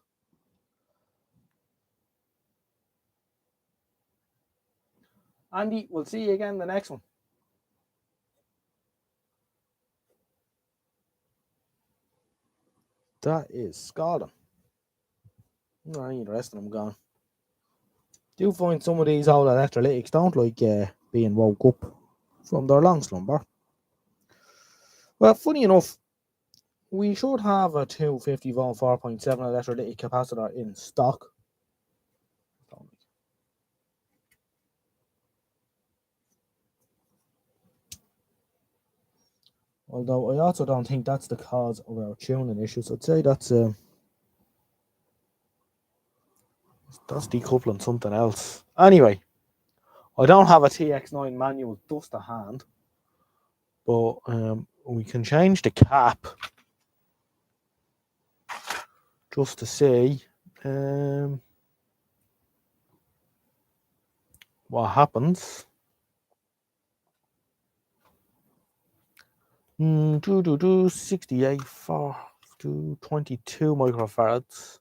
Andy, we'll see you again the next one. That is scalding. The rest of them gone. Do find some of these old electrolytics don't like being woke up from their long slumber. Well, funny enough, we should have a 250 volt 4.7 electrolytic capacitor in stock. Although I also don't think that's the cause of our tuning issues. I'd say that's decoupling something else. Anyway, I don't have a TX9 manual just to hand, but we can change the cap just to see what happens. 68 for 22 microfarads.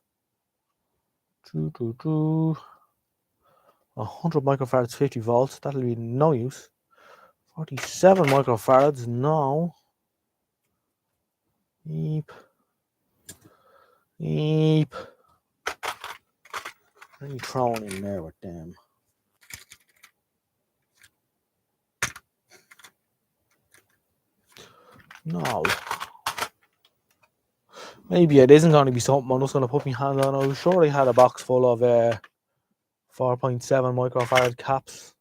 100 microfarads, 50 volts. That'll be no use. 47 microfarads. No. Eep. Let me throw it in there with them. No. Maybe it isn't going to be something I'm just going to put my hand on. I was sure I had a box full of 4.7 microfarad caps.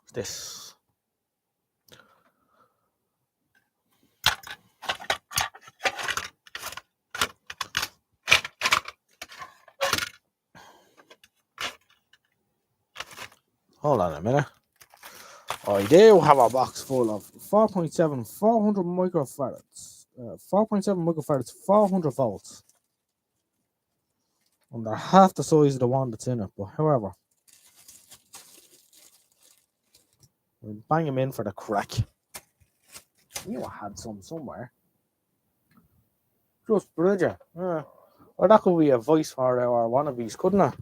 What's this? Hold on a minute. I do have a box full of 4.7, 400 microfarads. 4.7 microfarads, 400 volts. And they're half the size of the one that's in it. But however, we'll bang them in for the crack. I knew I had some somewhere. Just Bridget. Or that could be a voice for our wannabes, couldn't it?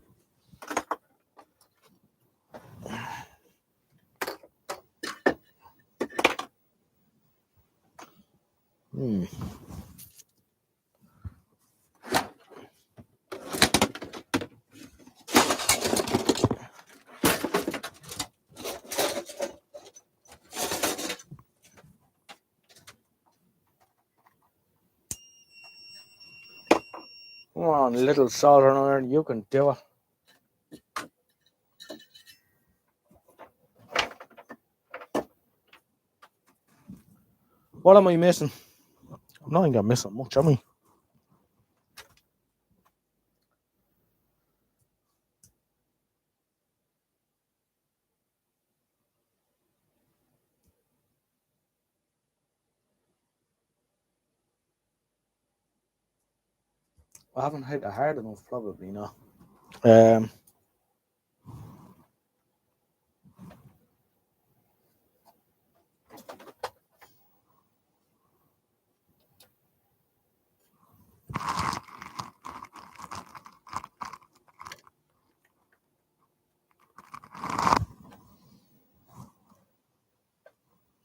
Come on, little soldering iron, you can do it. What am I missing? I'm not even missing much, am I? I haven't hit it hard enough, probably not.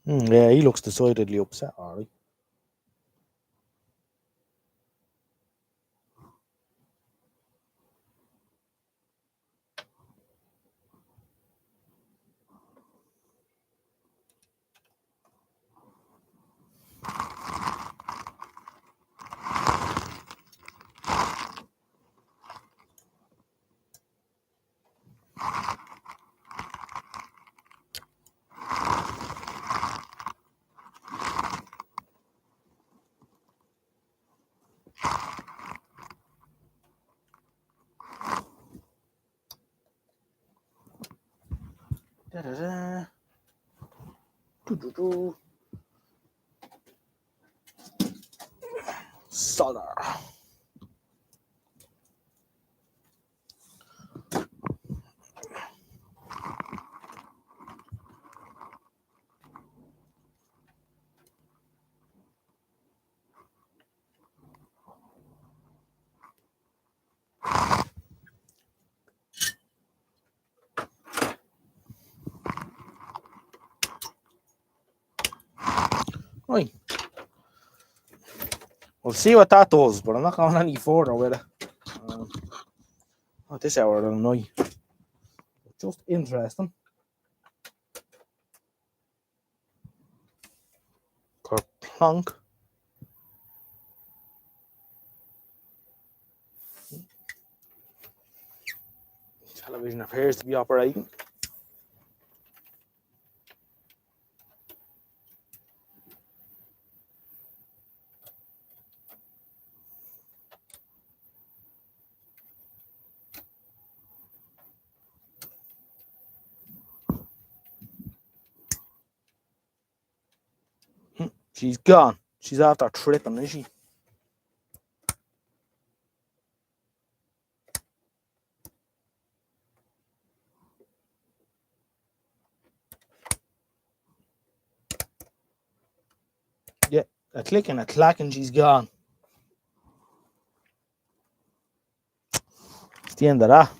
Yeah, he looks decidedly upset, alright. Solder. Right. We'll see what that does, but I'm not going any further with it. Not this hour of the night. just interesting. Kerplunk. Television appears to be operating. She's gone. She's after tripping, is she? Yeah, a click and a clack and she's gone. It's the end of that.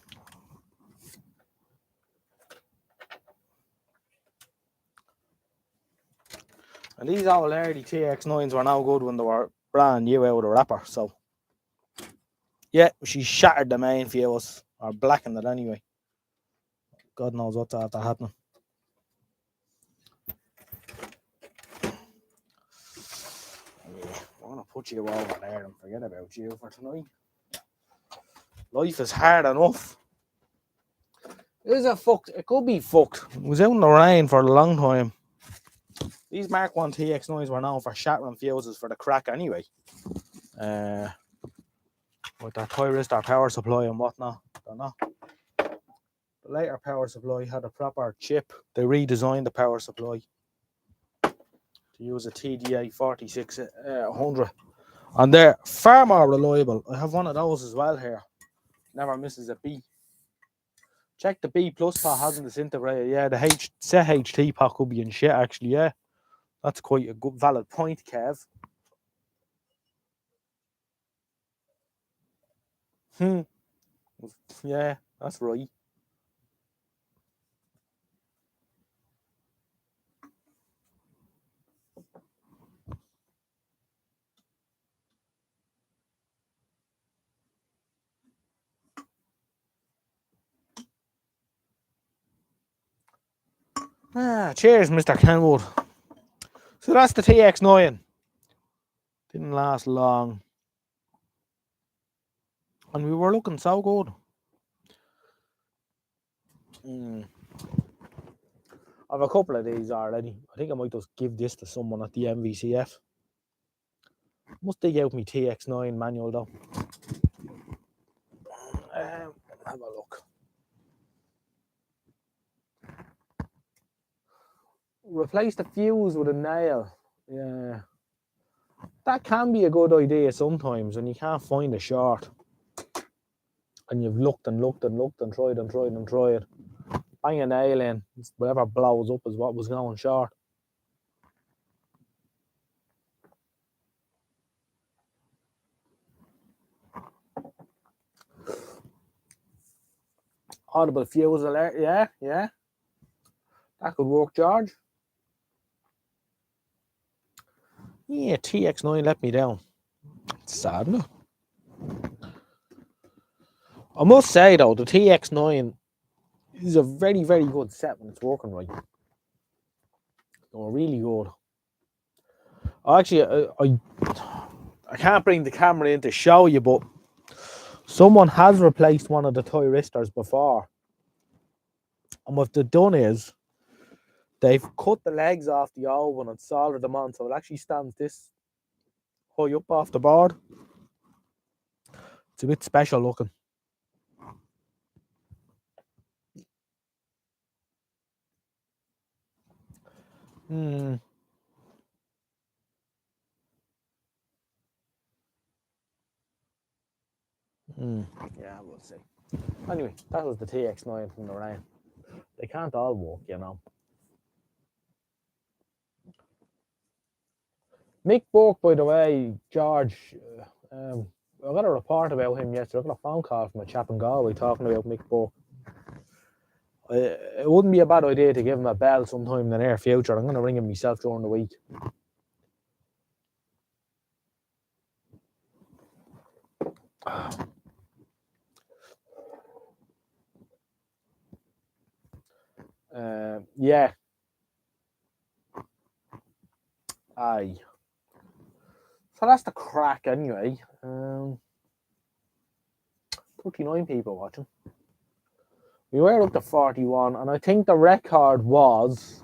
And these old early TX9s were no good when they were brand new out of the wrapper. So, yeah, she shattered the main fuse, or blackened it anyway. God knows what's after happening. Yeah, I'm going to put you over there and forget about you for tonight. Life is hard enough. Is it fucked? It could be fucked. It was out in the rain for a long time. These Mark 1 TX9s were known for shattering fuses for the crack anyway. With that thyristor power supply and whatnot. Don't know. The later power supply had a proper chip. They redesigned the power supply to use a TDA 4600. And they're far more reliable. I have one of those as well here. Never misses a beat. Check the B plus pot hasn't disintegrated. Yeah, the set HT pot could be in shit actually, yeah. That's quite a good valid point, Kev. Yeah, that's right. Cheers, Mr. Kenwood. So that's the TX9. Didn't last long. And we were looking so good. I have a couple of these already. I think I might just give this to someone at the MVCF. Must dig out my TX9 manual though. Have a look. Replace the fuse with a nail. Yeah. That can be a good idea sometimes when you can't find a short. And you've looked and looked and looked and tried and tried and tried. Bang a nail in. Whatever blows up is what was going short. Audible fuse alert. Yeah. That could work, George. Yeah, TX9 let me down. It's sad, isn't it? I must say though, the TX9 is a very, very good set when it's working right. They're really good. Actually, I can't bring the camera in to show you, but someone has replaced one of the thyristors before. And what they've done is they've cut the legs off the old one and soldered them on, so it actually stands this high up off the board. It's a bit special looking. Yeah, we'll see. Anyway, that was the TX9 from the rain. They can't all work, you know. Mick Bourke, by the way, George, I got a report about him yesterday. I got a phone call from a chap in Galway talking about Mick Bourke. It wouldn't be a bad idea to give him a bell sometime in the near future. I'm going to ring him myself during the week. Yeah. Aye. So that's the crack anyway. 39 people watching. We were up to 41, and I think the record was.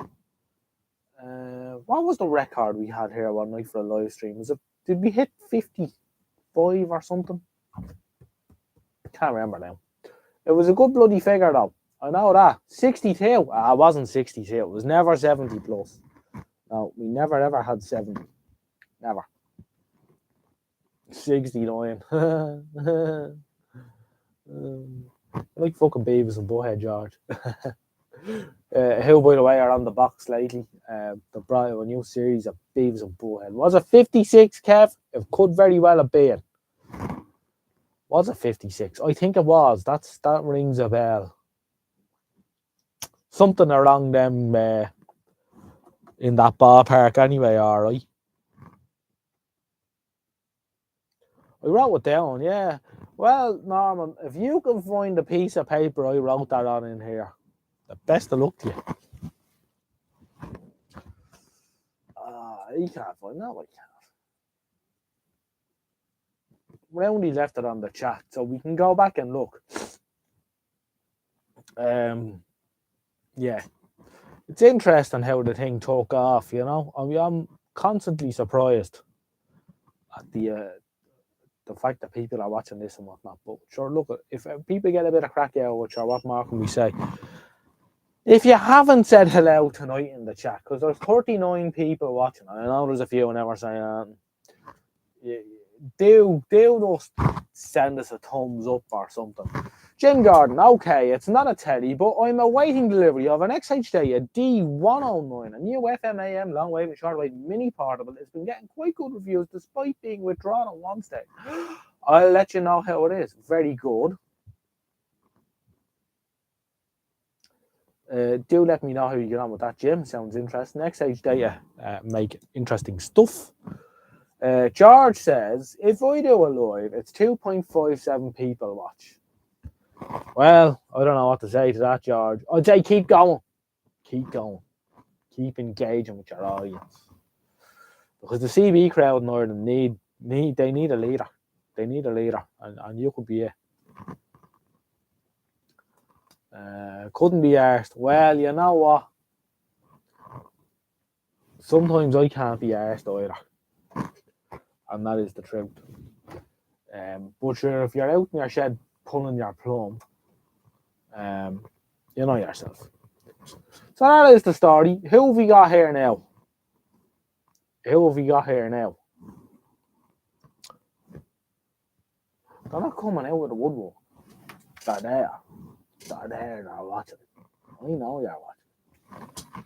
What was the record we had here one night for a live stream? Did we hit 55 or something? Can't remember now. It was a good bloody figure though. I know that. 62. It wasn't 62. It was never 70 plus. No, we never ever had 70. Never. 69. Like fucking Beavis and Butthead, George. Who, by the way, are on the box lately. They brought out a new series of Beavis and Butthead. Was it 56, Kev? It could very well have been. Was it 56? I think it was. That rings a bell. Something around them in that ballpark anyway, alright. I wrote it down, yeah. Well, Norman, if you can find a piece of paper I wrote that on in here, the best of luck to you. You can't find that, I can't. Roundy left it on the chat, so we can go back and look. Yeah. It's interesting how the thing took off, you know. I mean, I'm constantly surprised at the fact that people are watching this and whatnot. But sure, look, if people get a bit of crack out of it, sure, what more can we say? If you haven't said hello tonight in the chat, because there's 39 people watching, and I know there's a few who never say anything, do just send us a thumbs up or something. Jim Gordon, okay, it's not a telly, but I'm awaiting delivery of an XHD, a D109, a new FMAM long wave and short wave mini portable. It's been getting quite good reviews despite being withdrawn on one stage. I'll let you know how it is. Very good. Do let me know how you get on with that, Jim. Sounds interesting. XHD make interesting stuff. George says, if I do a live, it's 2.57 people watch. Well, I don't know what to say to that, George. I'd say keep going. Keep going. Keep engaging with your audience. Because the CB crowd in Ireland need a leader. They need a leader. And you could be it. Couldn't be arsed. Well, you know what? Sometimes I can't be arsed either. And that is the truth. But sure, if you're out in your shed pulling your plum, you know yourself. So that is the story. Who have we got here now? They're not coming out with the woodwork. They're there. They're watching. I know you're watching.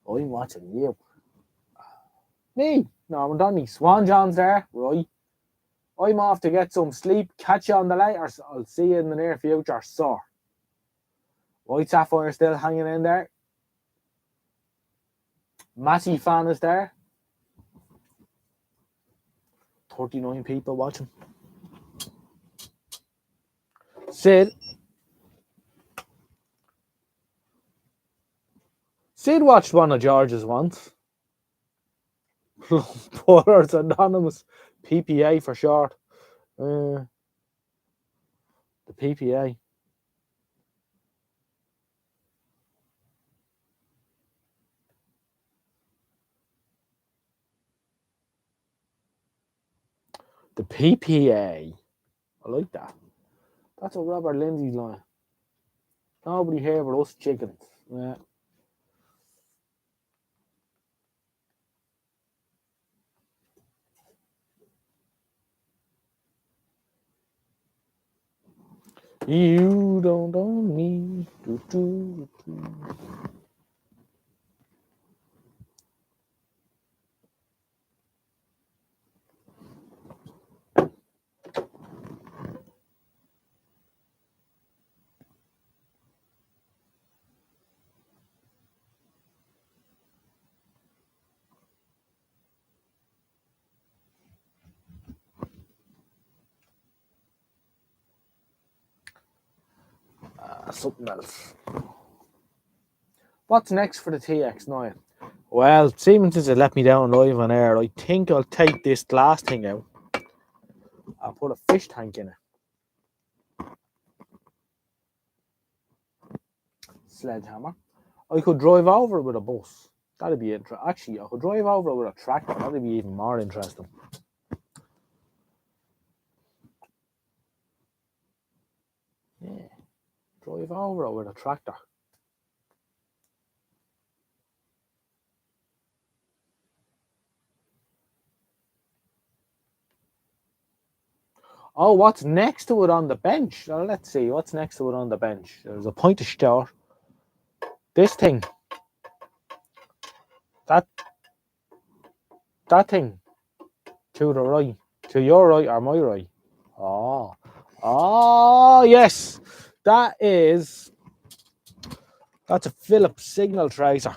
I'm watching you. Me, Norman Donnelly. Swan John's there, right? I'm off to get some sleep. Catch you on the later. I'll see you in the near future, sir. White Sapphire still hanging in there. Matty fan is there. 39 people watching. Sid watched one of George's once. Pullers Anonymous. PPA for short. The PPA. The PPA. I like that. That's a Robert Lindsay's line. Nobody here but us chickens. Yeah. You don't own me. Do, do, do. Something else. What's next for the TX9? Well, Siemens has let me down live on air. I think I'll take this glass thing out. I'll put a fish tank in it. Sledgehammer. I could drive over it with a bus. That'd be interesting. Actually, I could drive over it with a tractor. That'd be even more interesting. Yeah. Drive over it with a tractor. Oh, what's next to it on the bench? Well, let's see. What's next to it on the bench? There's a point of store. This thing. That thing. To the right. To your right or my right? Oh. Oh, yes. That's a Philips signal tracer.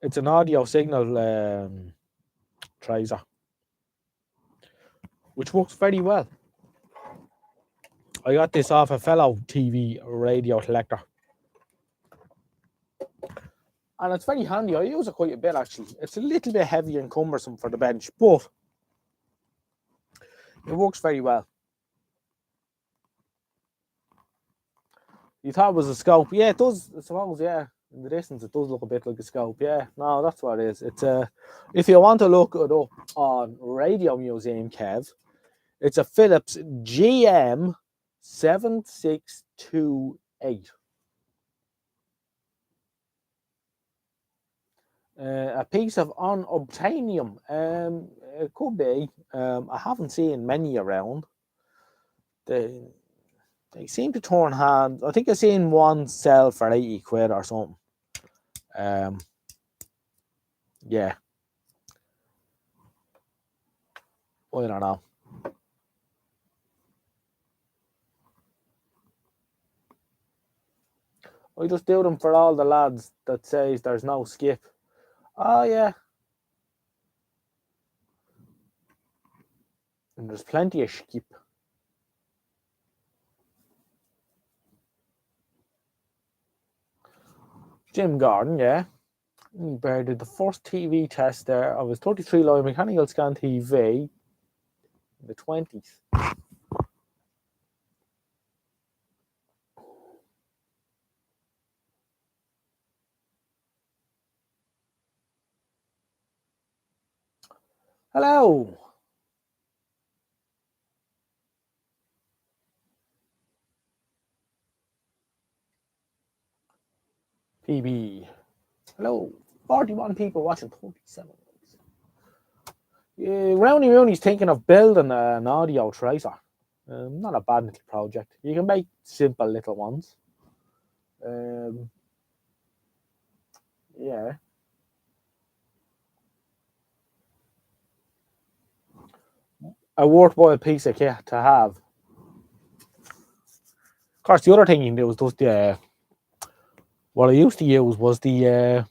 It's an audio signal tracer, which works very well. I got this off a fellow TV radio collector. And it's very handy. I use it quite a bit, actually. It's a little bit heavy and cumbersome for the bench, but it works very well. You thought it was a scope. Yeah, it does. I suppose, yeah. In the distance, it does look a bit like a scope. Yeah, no, that's what it is. It's if you want to look it up on Radio Museum, Kev, it's a Philips GM 7628. A piece of unobtainium. It could be. I haven't seen many around. They seem to turn hands. I think I've seen one sell for 80 quid or something. Yeah. I don't know. I just do them for all the lads that says there's no skip. Oh, yeah. And there's plenty of skip. Jim Gordon, yeah. He did the first TV test there of his 33 live mechanical scan TV in the 20s. Hello. PB. Hello. 41 people watching, 37. Rowney Rooney's thinking of building an audio tracer. Not a bad little project. You can make simple little ones. Yeah. A worthwhile piece of kit to have. Of course, the other thing you can do is just what I used to use was the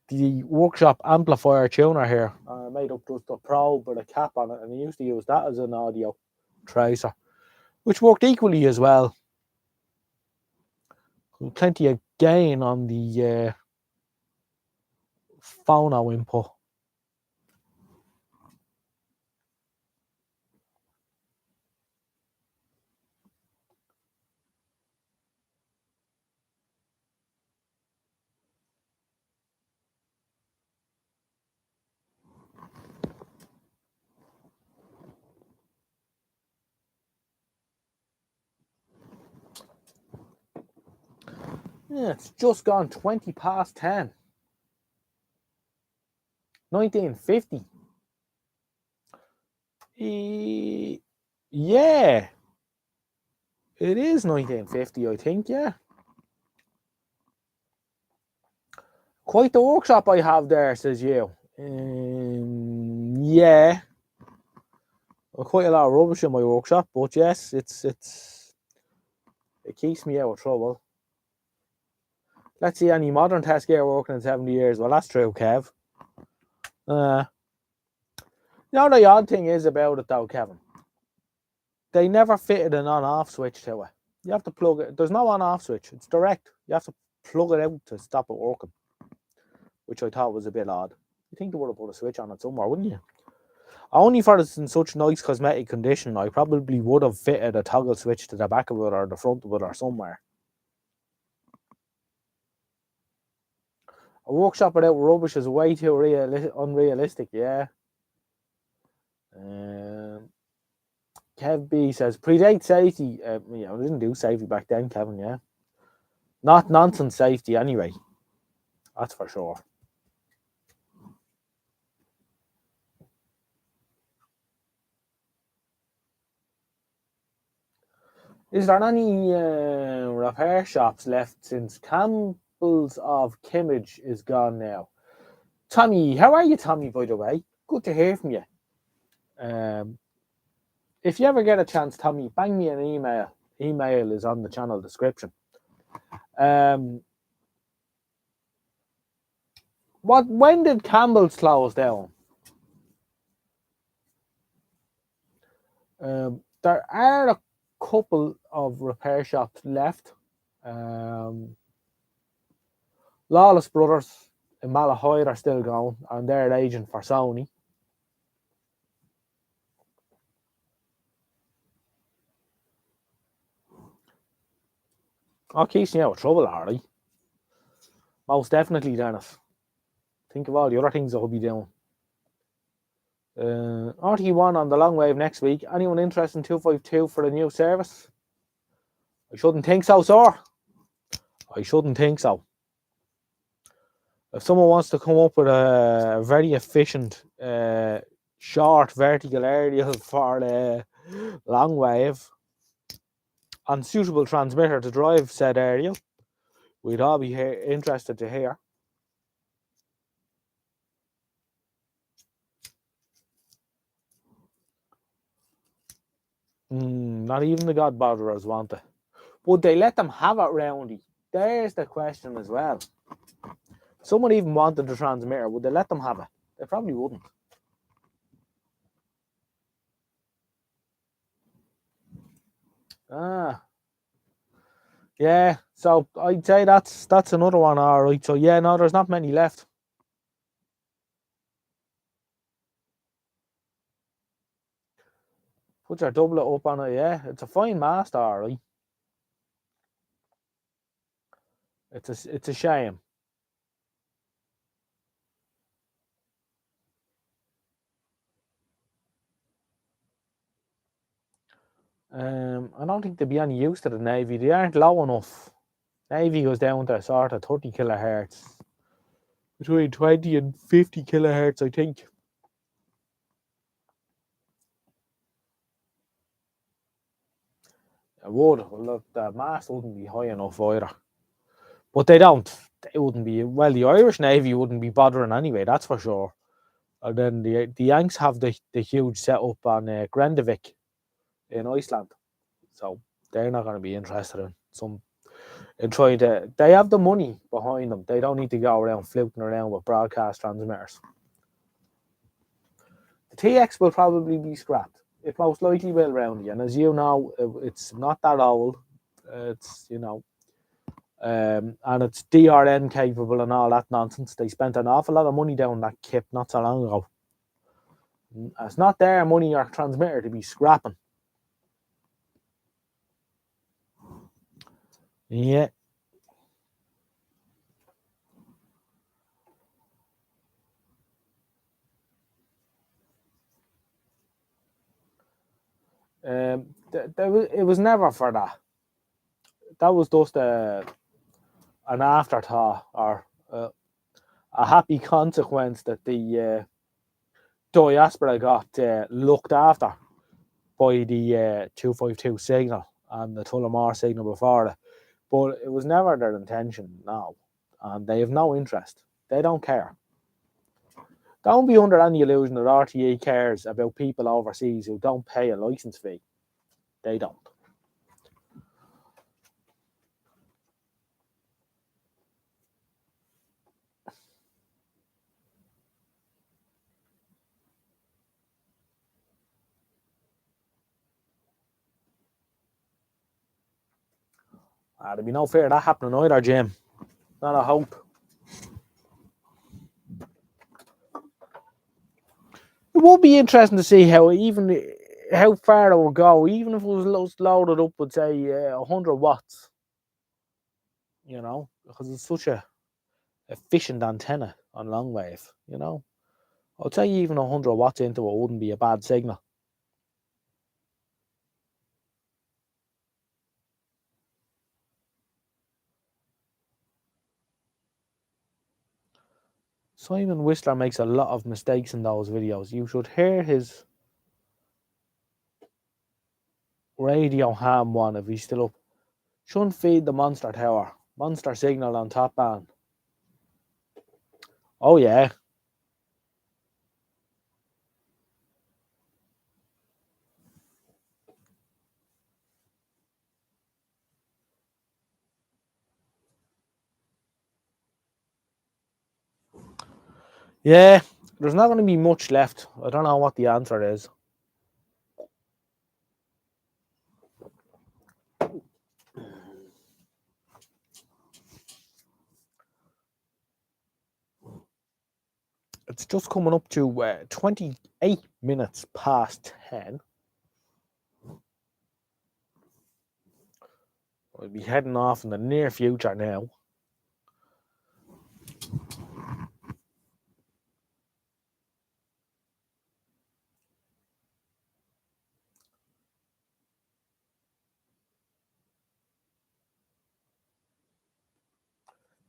workshop amplifier tuner here. I made up just a probe with a cap on it, and I used to use that as an audio tracer, which worked equally as well. Plenty of gain on the phono input. Yeah, it's just gone 20 past 10. 1950. Yeah. It is 1950, I think, yeah. Quite the workshop I have there, says you. Yeah. Quite a lot of rubbish in my workshop, but yes, it keeps me out of trouble. Let's see any modern test gear working in 70 years. Well, that's true, Kev. You know, the odd thing is about it, though, Kevin. they never fitted an on-off switch to it. You have to plug it. There's no on-off switch. It's direct. You have to plug it out to stop it working, which I thought was a bit odd. You think they would have put a switch on it somewhere, wouldn't you? Only for it's in such nice cosmetic condition, I probably would have fitted a toggle switch to the back of it or the front of it or somewhere. A workshop without rubbish is way too unrealistic, yeah. Kev B says, predate safety. I didn't do safety back then, Kevin, yeah. Not nonsense safety anyway. That's for sure. Is there any repair shops left since Campbell's of Kimmage is gone now? Tommy, how are you, Tommy, by the way? Good to hear from you. If you ever get a chance, Tommy, bang me an email. Email is on the channel description. When did Campbell's close down? There are a couple of repair shops left. Lawless Brothers in Malahide are still going, and they're an agent for Sony. Oh, keeps you out of trouble, are they? Most definitely, Dennis. Think of all the other things I'll be doing. RT1 on the long wave next week. Anyone interested in 252 for a new service? I shouldn't think so, sir. I shouldn't think so. If someone wants to come up with a very efficient, short vertical aerial for the long wave and suitable transmitter to drive said aerial, we'd all be interested to hear. Not even the God Botherers want it. Would they let them have it, Roundy? There's the question as well. Someone even wanted the transmitter. Would they let them have it? They probably wouldn't. Yeah, so I'd say that's another one, all right. So yeah, no, there's not many left. Put your doublet up on it, yeah. It's a fine master, all right. It's a shame. I don't think they'd be any use to the Navy. They aren't low enough. Navy goes down to sort of 30 kilohertz. Between 20 and 50 kilohertz, I think. It would. Well, look, the mast wouldn't be high enough either. But they don't. They wouldn't be. Well, the Irish Navy wouldn't be bothering anyway, that's for sure. And then the Yanks have the huge setup on Grendavik in Iceland. So they're not going to be interested in trying to. They have the money behind them. They don't need to go around fluting around with broadcast transmitters. The TX will probably be scrapped. It most likely will, Roundy. And as you know, it's not that old. It's, and it's DRN capable and all that nonsense. They spent an awful lot of money down that kit not so long ago. It's not their money or transmitter to be scrapping. Yeah. It was never for that. That was just an afterthought or a happy consequence that the diaspora got looked after by the 252 signal and the Tullamore signal before it. But it was never their intention, no. And they have no interest. They don't care. Don't be under any illusion that RTE cares about people overseas who don't pay a license fee. They don't. There'd be no fear of that happening either, Jim. Not a hope. It would be interesting to see how far it will go, even if it was loaded up with say 100 watts. You know, because it's such a efficient antenna on long wave. You know, I'd say even 100 watts into it wouldn't be a bad signal. Simon Whistler makes a lot of mistakes in those videos. You should hear his radio ham one if he's still up. Shouldn't feed the monster tower. Monster signal on top band. Oh yeah. Yeah, there's not going to be much left. I don't know what the answer is. It's just coming up to 28 minutes past 10. We'll be heading off in the near future now.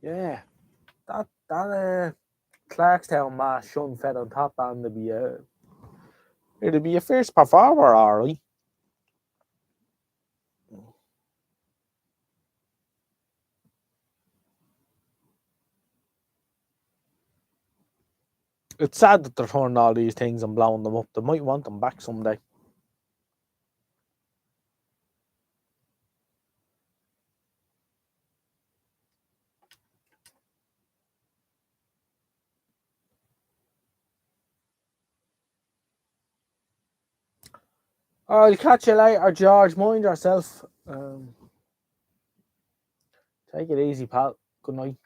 Yeah, that Clarkstown mass shouldn't fed on top band to be it'd be a fierce performer, alright. It's sad that they're turning all these things and blowing them up. They might want them back someday. I'll catch you later, George. Mind yourself. Take it easy, pal. Good night.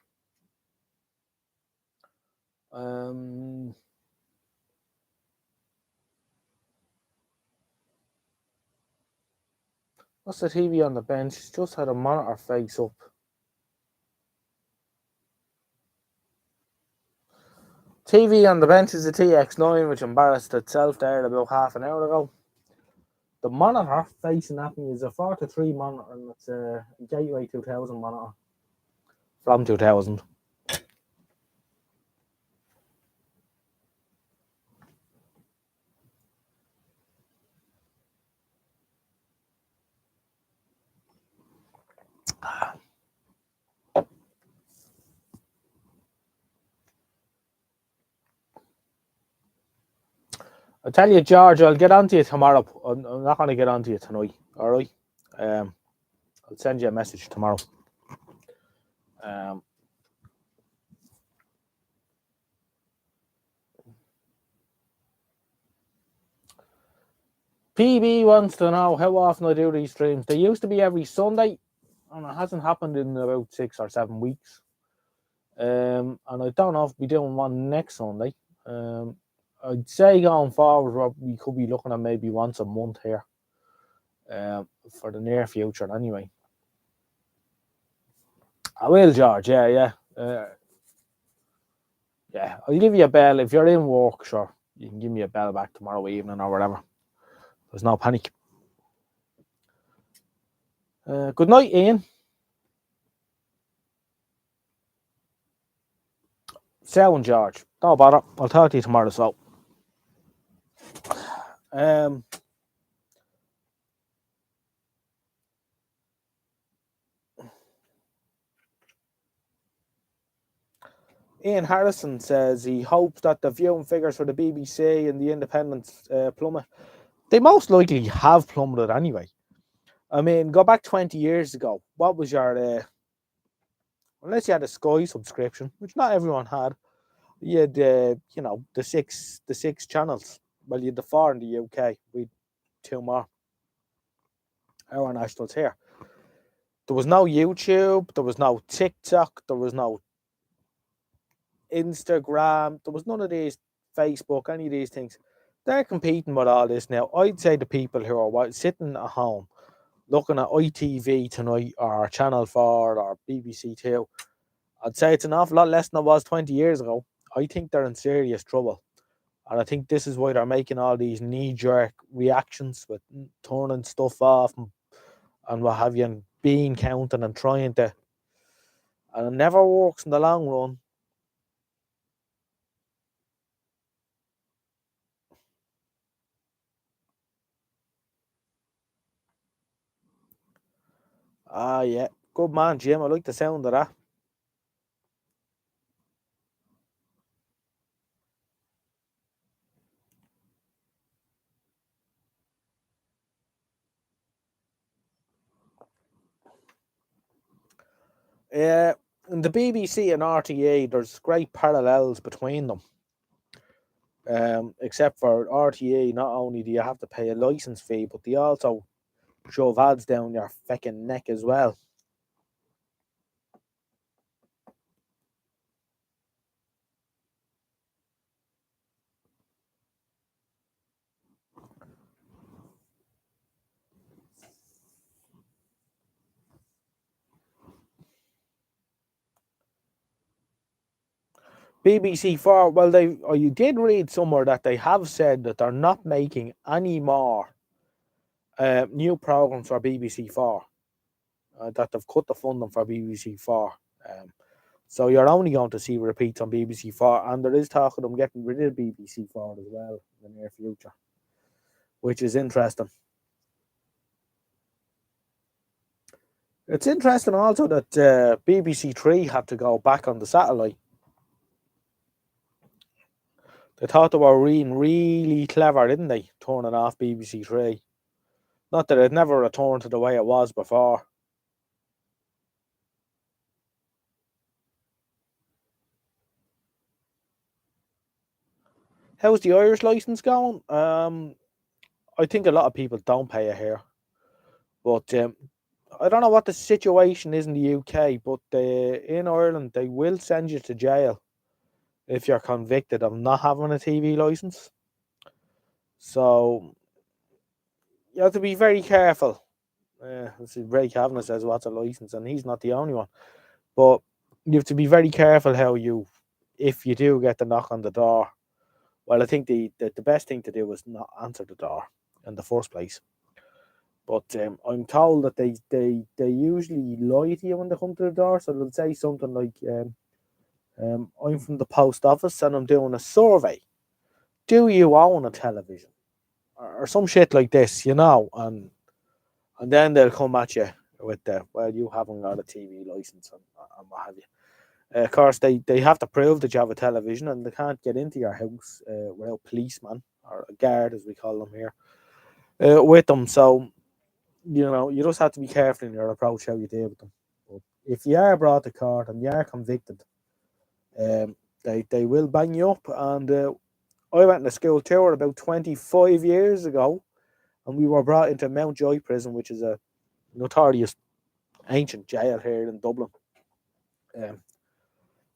What's the TV on the bench? It's just had a monitor face up. TV on the bench is a TX9, which embarrassed itself there about half an hour ago. The monitor facing at me is a 4:3 monitor, and it's a Gateway 2000 monitor from 2000. I tell you, George, I'll get onto you tomorrow. I'm not going to get onto you tonight. All right. I'll send you a message tomorrow. PB wants to know how often I do these streams. They used to be every Sunday, and it hasn't happened in about 6 or 7 weeks. And I don't know if we'll be doing one next Sunday. I'd say going forward, we could be looking at maybe once a month here for the near future anyway. I will, George. Yeah. Yeah, I'll give you a bell. If you're in work, sure, you can give me a bell back tomorrow evening or whatever. There's no panic. Good night, Ian. Sound, George. Don't bother. I'll talk to you tomorrow as well. Ian Harrison says he hopes that the viewing figures for the BBC and the Independents plummet. They most likely have plummeted anyway. I mean, go back 20 years ago. What was your... unless you had a Sky subscription, which not everyone had, you had, the six channels. Well, you had the 4 in the UK. We had 2 more. Our nationals here. There was no YouTube, there was no TikTok, there was no Instagram, there was none of these, Facebook, any of these things. They're competing with all this now. I'd say the people who are sitting at home looking at ITV tonight or Channel 4 or BBC Two, I'd say it's an awful lot less than it was 20 years ago. I think they're in serious trouble. And I think this is why they're making all these knee-jerk reactions with turning stuff off and what have you, and being counting and trying to. And it never works in the long run. Ah, yeah. Good man, Jim. I like the sound of that. Yeah, in the BBC and RTA, there's great parallels between them. Except for RTA, not only do you have to pay a license fee, but they also shove ads down your fucking neck as well. BBC4, well, you did read somewhere that they have said that they're not making any more new programs for BBC4. That they've cut the funding for BBC4. So you're only going to see repeats on BBC4, and there is talk of them getting rid of BBC4 as well in the near future, which is interesting. It's interesting also that BBC Three had to go back on the satellite. They thought they were really clever, didn't they, turning off BBC Three? Not that it never returned to the way it was before. How's the Irish license going? I think a lot of people don't pay it here, but I don't know what the situation is in the UK. But in Ireland, they will send you to jail if you're convicted of not having a TV license. So you have to be very careful. Ray Kavanagh says, "What's a license?" and he's not the only one. But you have to be very careful if you do get the knock on the door. Well, I think the best thing to do is not answer the door in the first place. But I'm told that they usually lie to you when they come to the door. So they'll say something like, I'm from the post office and I'm doing a survey. Do you own a television? Or some shit like this, and then they'll come at you with you haven't got a TV license and what have you. Of course, they have to prove that you have a television, and they can't get into your house without a policeman or a guard, as we call them here, with them. So, you just have to be careful in your approach how you deal with them. But if you are brought to court and you are convicted, they will bang you up. And I went to school tour about 25 years ago, and we were brought into Mountjoy Prison, which is a notorious ancient jail here in Dublin.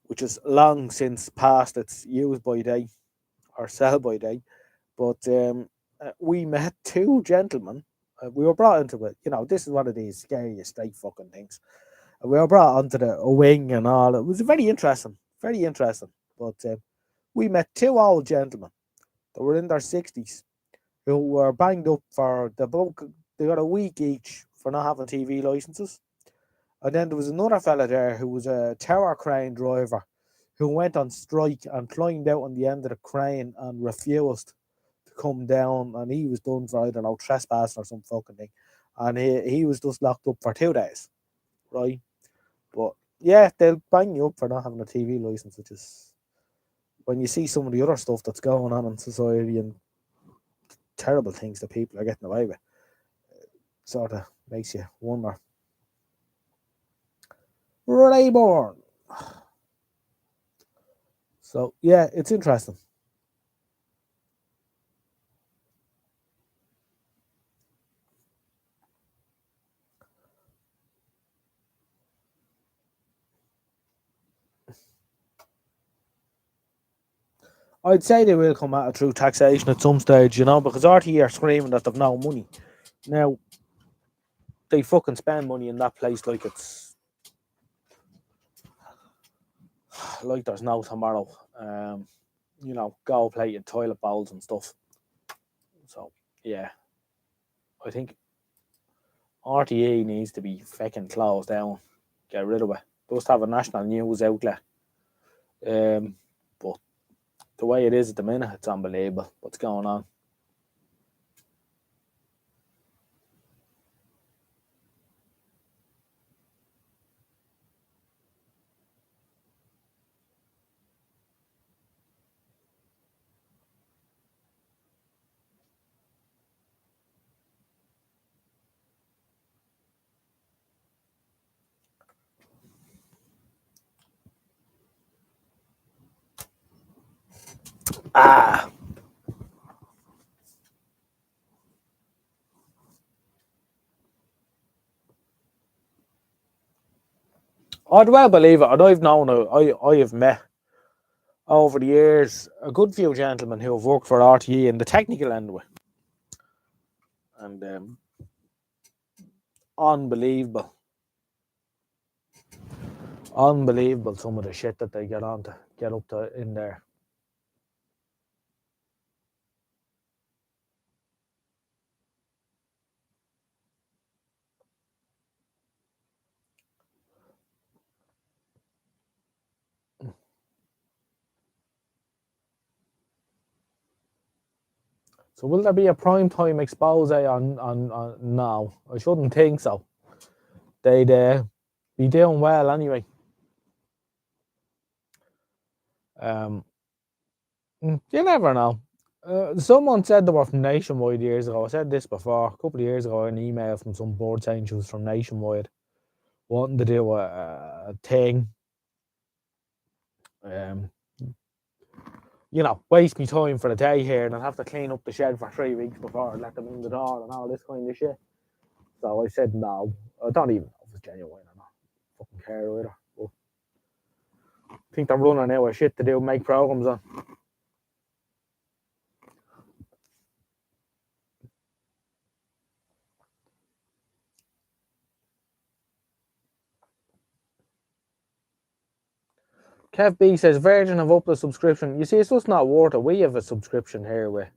Which is long since past its use by day or sell by day. But we met two gentlemen. We were brought into it. This is one of these scary estate fucking things. And we were brought onto a wing and all. It was very interesting. Very interesting. But we met two old gentlemen that were in their 60s who were banged up for the book. They got a week each for not having TV licenses. And then there was another fella there who was a tower crane driver who went on strike and climbed out on the end of the crane and refused to come down. And he was done for, I don't know, trespassing or some fucking thing. And he was just locked up for 2 days, right? But yeah, they'll bang you up for not having a TV license, which is, when you see some of the other stuff that's going on in society and terrible things that people are getting away with, sort of makes you wonder. Rayborn. So yeah, it's interesting. I'd say they will come at it through taxation at some stage, you know, because RTE are screaming that they've no money. Now, they fucking spend money in that place like it's like there's no tomorrow. You know, gold plated toilet bowls and stuff. So, yeah, I think RTE needs to be fucking closed down. Get rid of it. Just have a national news outlet. But the way it is at the minute, it's unbelievable what's going on. Ah! I'd well believe it. And I've known, I have met over the years a good few gentlemen who have worked for RTE in the technical end of it. And unbelievable. Unbelievable some of the shit that they get on to get up to in there. So will there be a prime time expose on no? I shouldn't think so. They'd be doing well anyway. You never know. Someone said they were from Nationwide years ago. I said this before. A couple of years ago, an email from some board saying she was from Nationwide, wanting to do a thing. You know, waste me time for a day here and I'd have to clean up the shed for 3 weeks before I let them in the door and all this kind of shit. So I said no. I don't even know if it's genuine or not. Fucking care either. But I think they're running out of shit to do, make programs on. Kev B says Virgin have upped the subscription. You see, it's just not worth it. We have a subscription here with,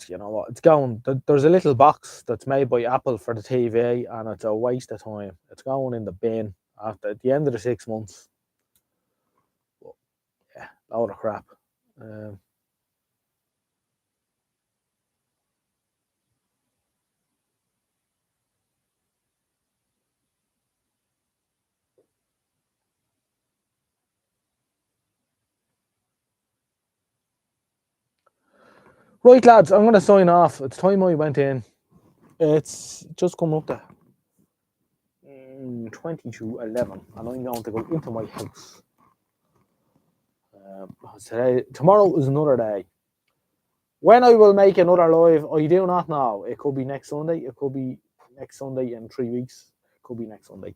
you know what, it's going. There's a little box that's made by Apple for the TV, and it's a waste of time. It's going in the bin at the end of the 6 months. But, yeah, load of crap. Right, lads, I'm going to sign off. It's time I went in. It's just come up to 20 to 11, and I'm going to go into my house. Tomorrow is another day. When I will make another live, I do not know. It could be next Sunday. It could be next Sunday in 3 weeks. It could be next Sunday.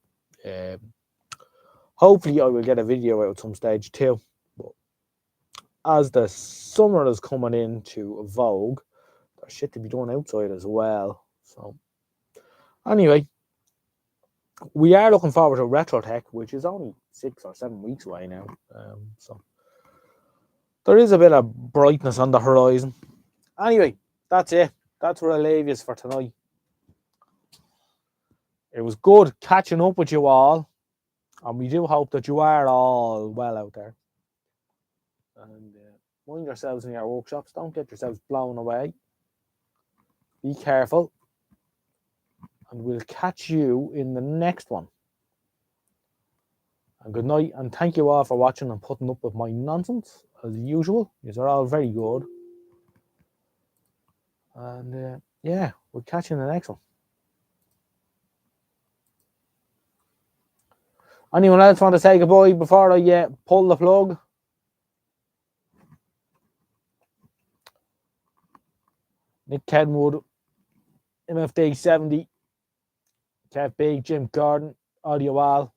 Hopefully, I will get a video out at some stage too. But as the summer is coming into vogue, there's shit to be done outside as well. So, anyway, we are looking forward to Retro Tech, which is only 6 or 7 weeks away now. So there is a bit of brightness on the horizon. Anyway, that's it. That's where I leave you for tonight. It was good catching up with you all, and we do hope that you are all well out there. And mind yourselves in your workshops. Don't get yourselves blown away. Be careful. And we'll catch you in the next one. And good night, and thank you all for watching and putting up with my nonsense, as usual. You're all very good. And yeah, we'll catch you in the next one. Anyone else want to say goodbye before I pull the plug? Nick Kenwood, MFD 70, Kev B, Jim Gordon, Audio Al,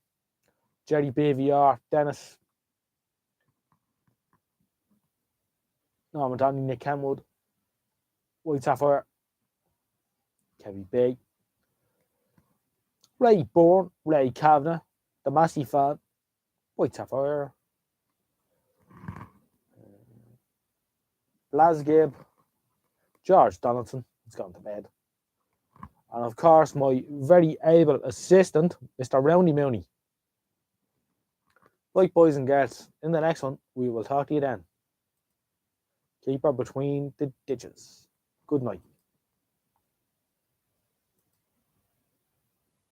Jerry BVR, Dennis, Norman Donny, Nick Kenwood, White Sapphire, Kevin Bay, Ray Bourne, Ray Kavanagh, The Massey Fan, White Sapphire, Blas Gibb, George Donaldson, he's gone to bed. And of course, my very able assistant, Mr. Roundy Mooney. Right, boys and girls, in the next one, we will talk to you then. Keep her between the ditches. Good night.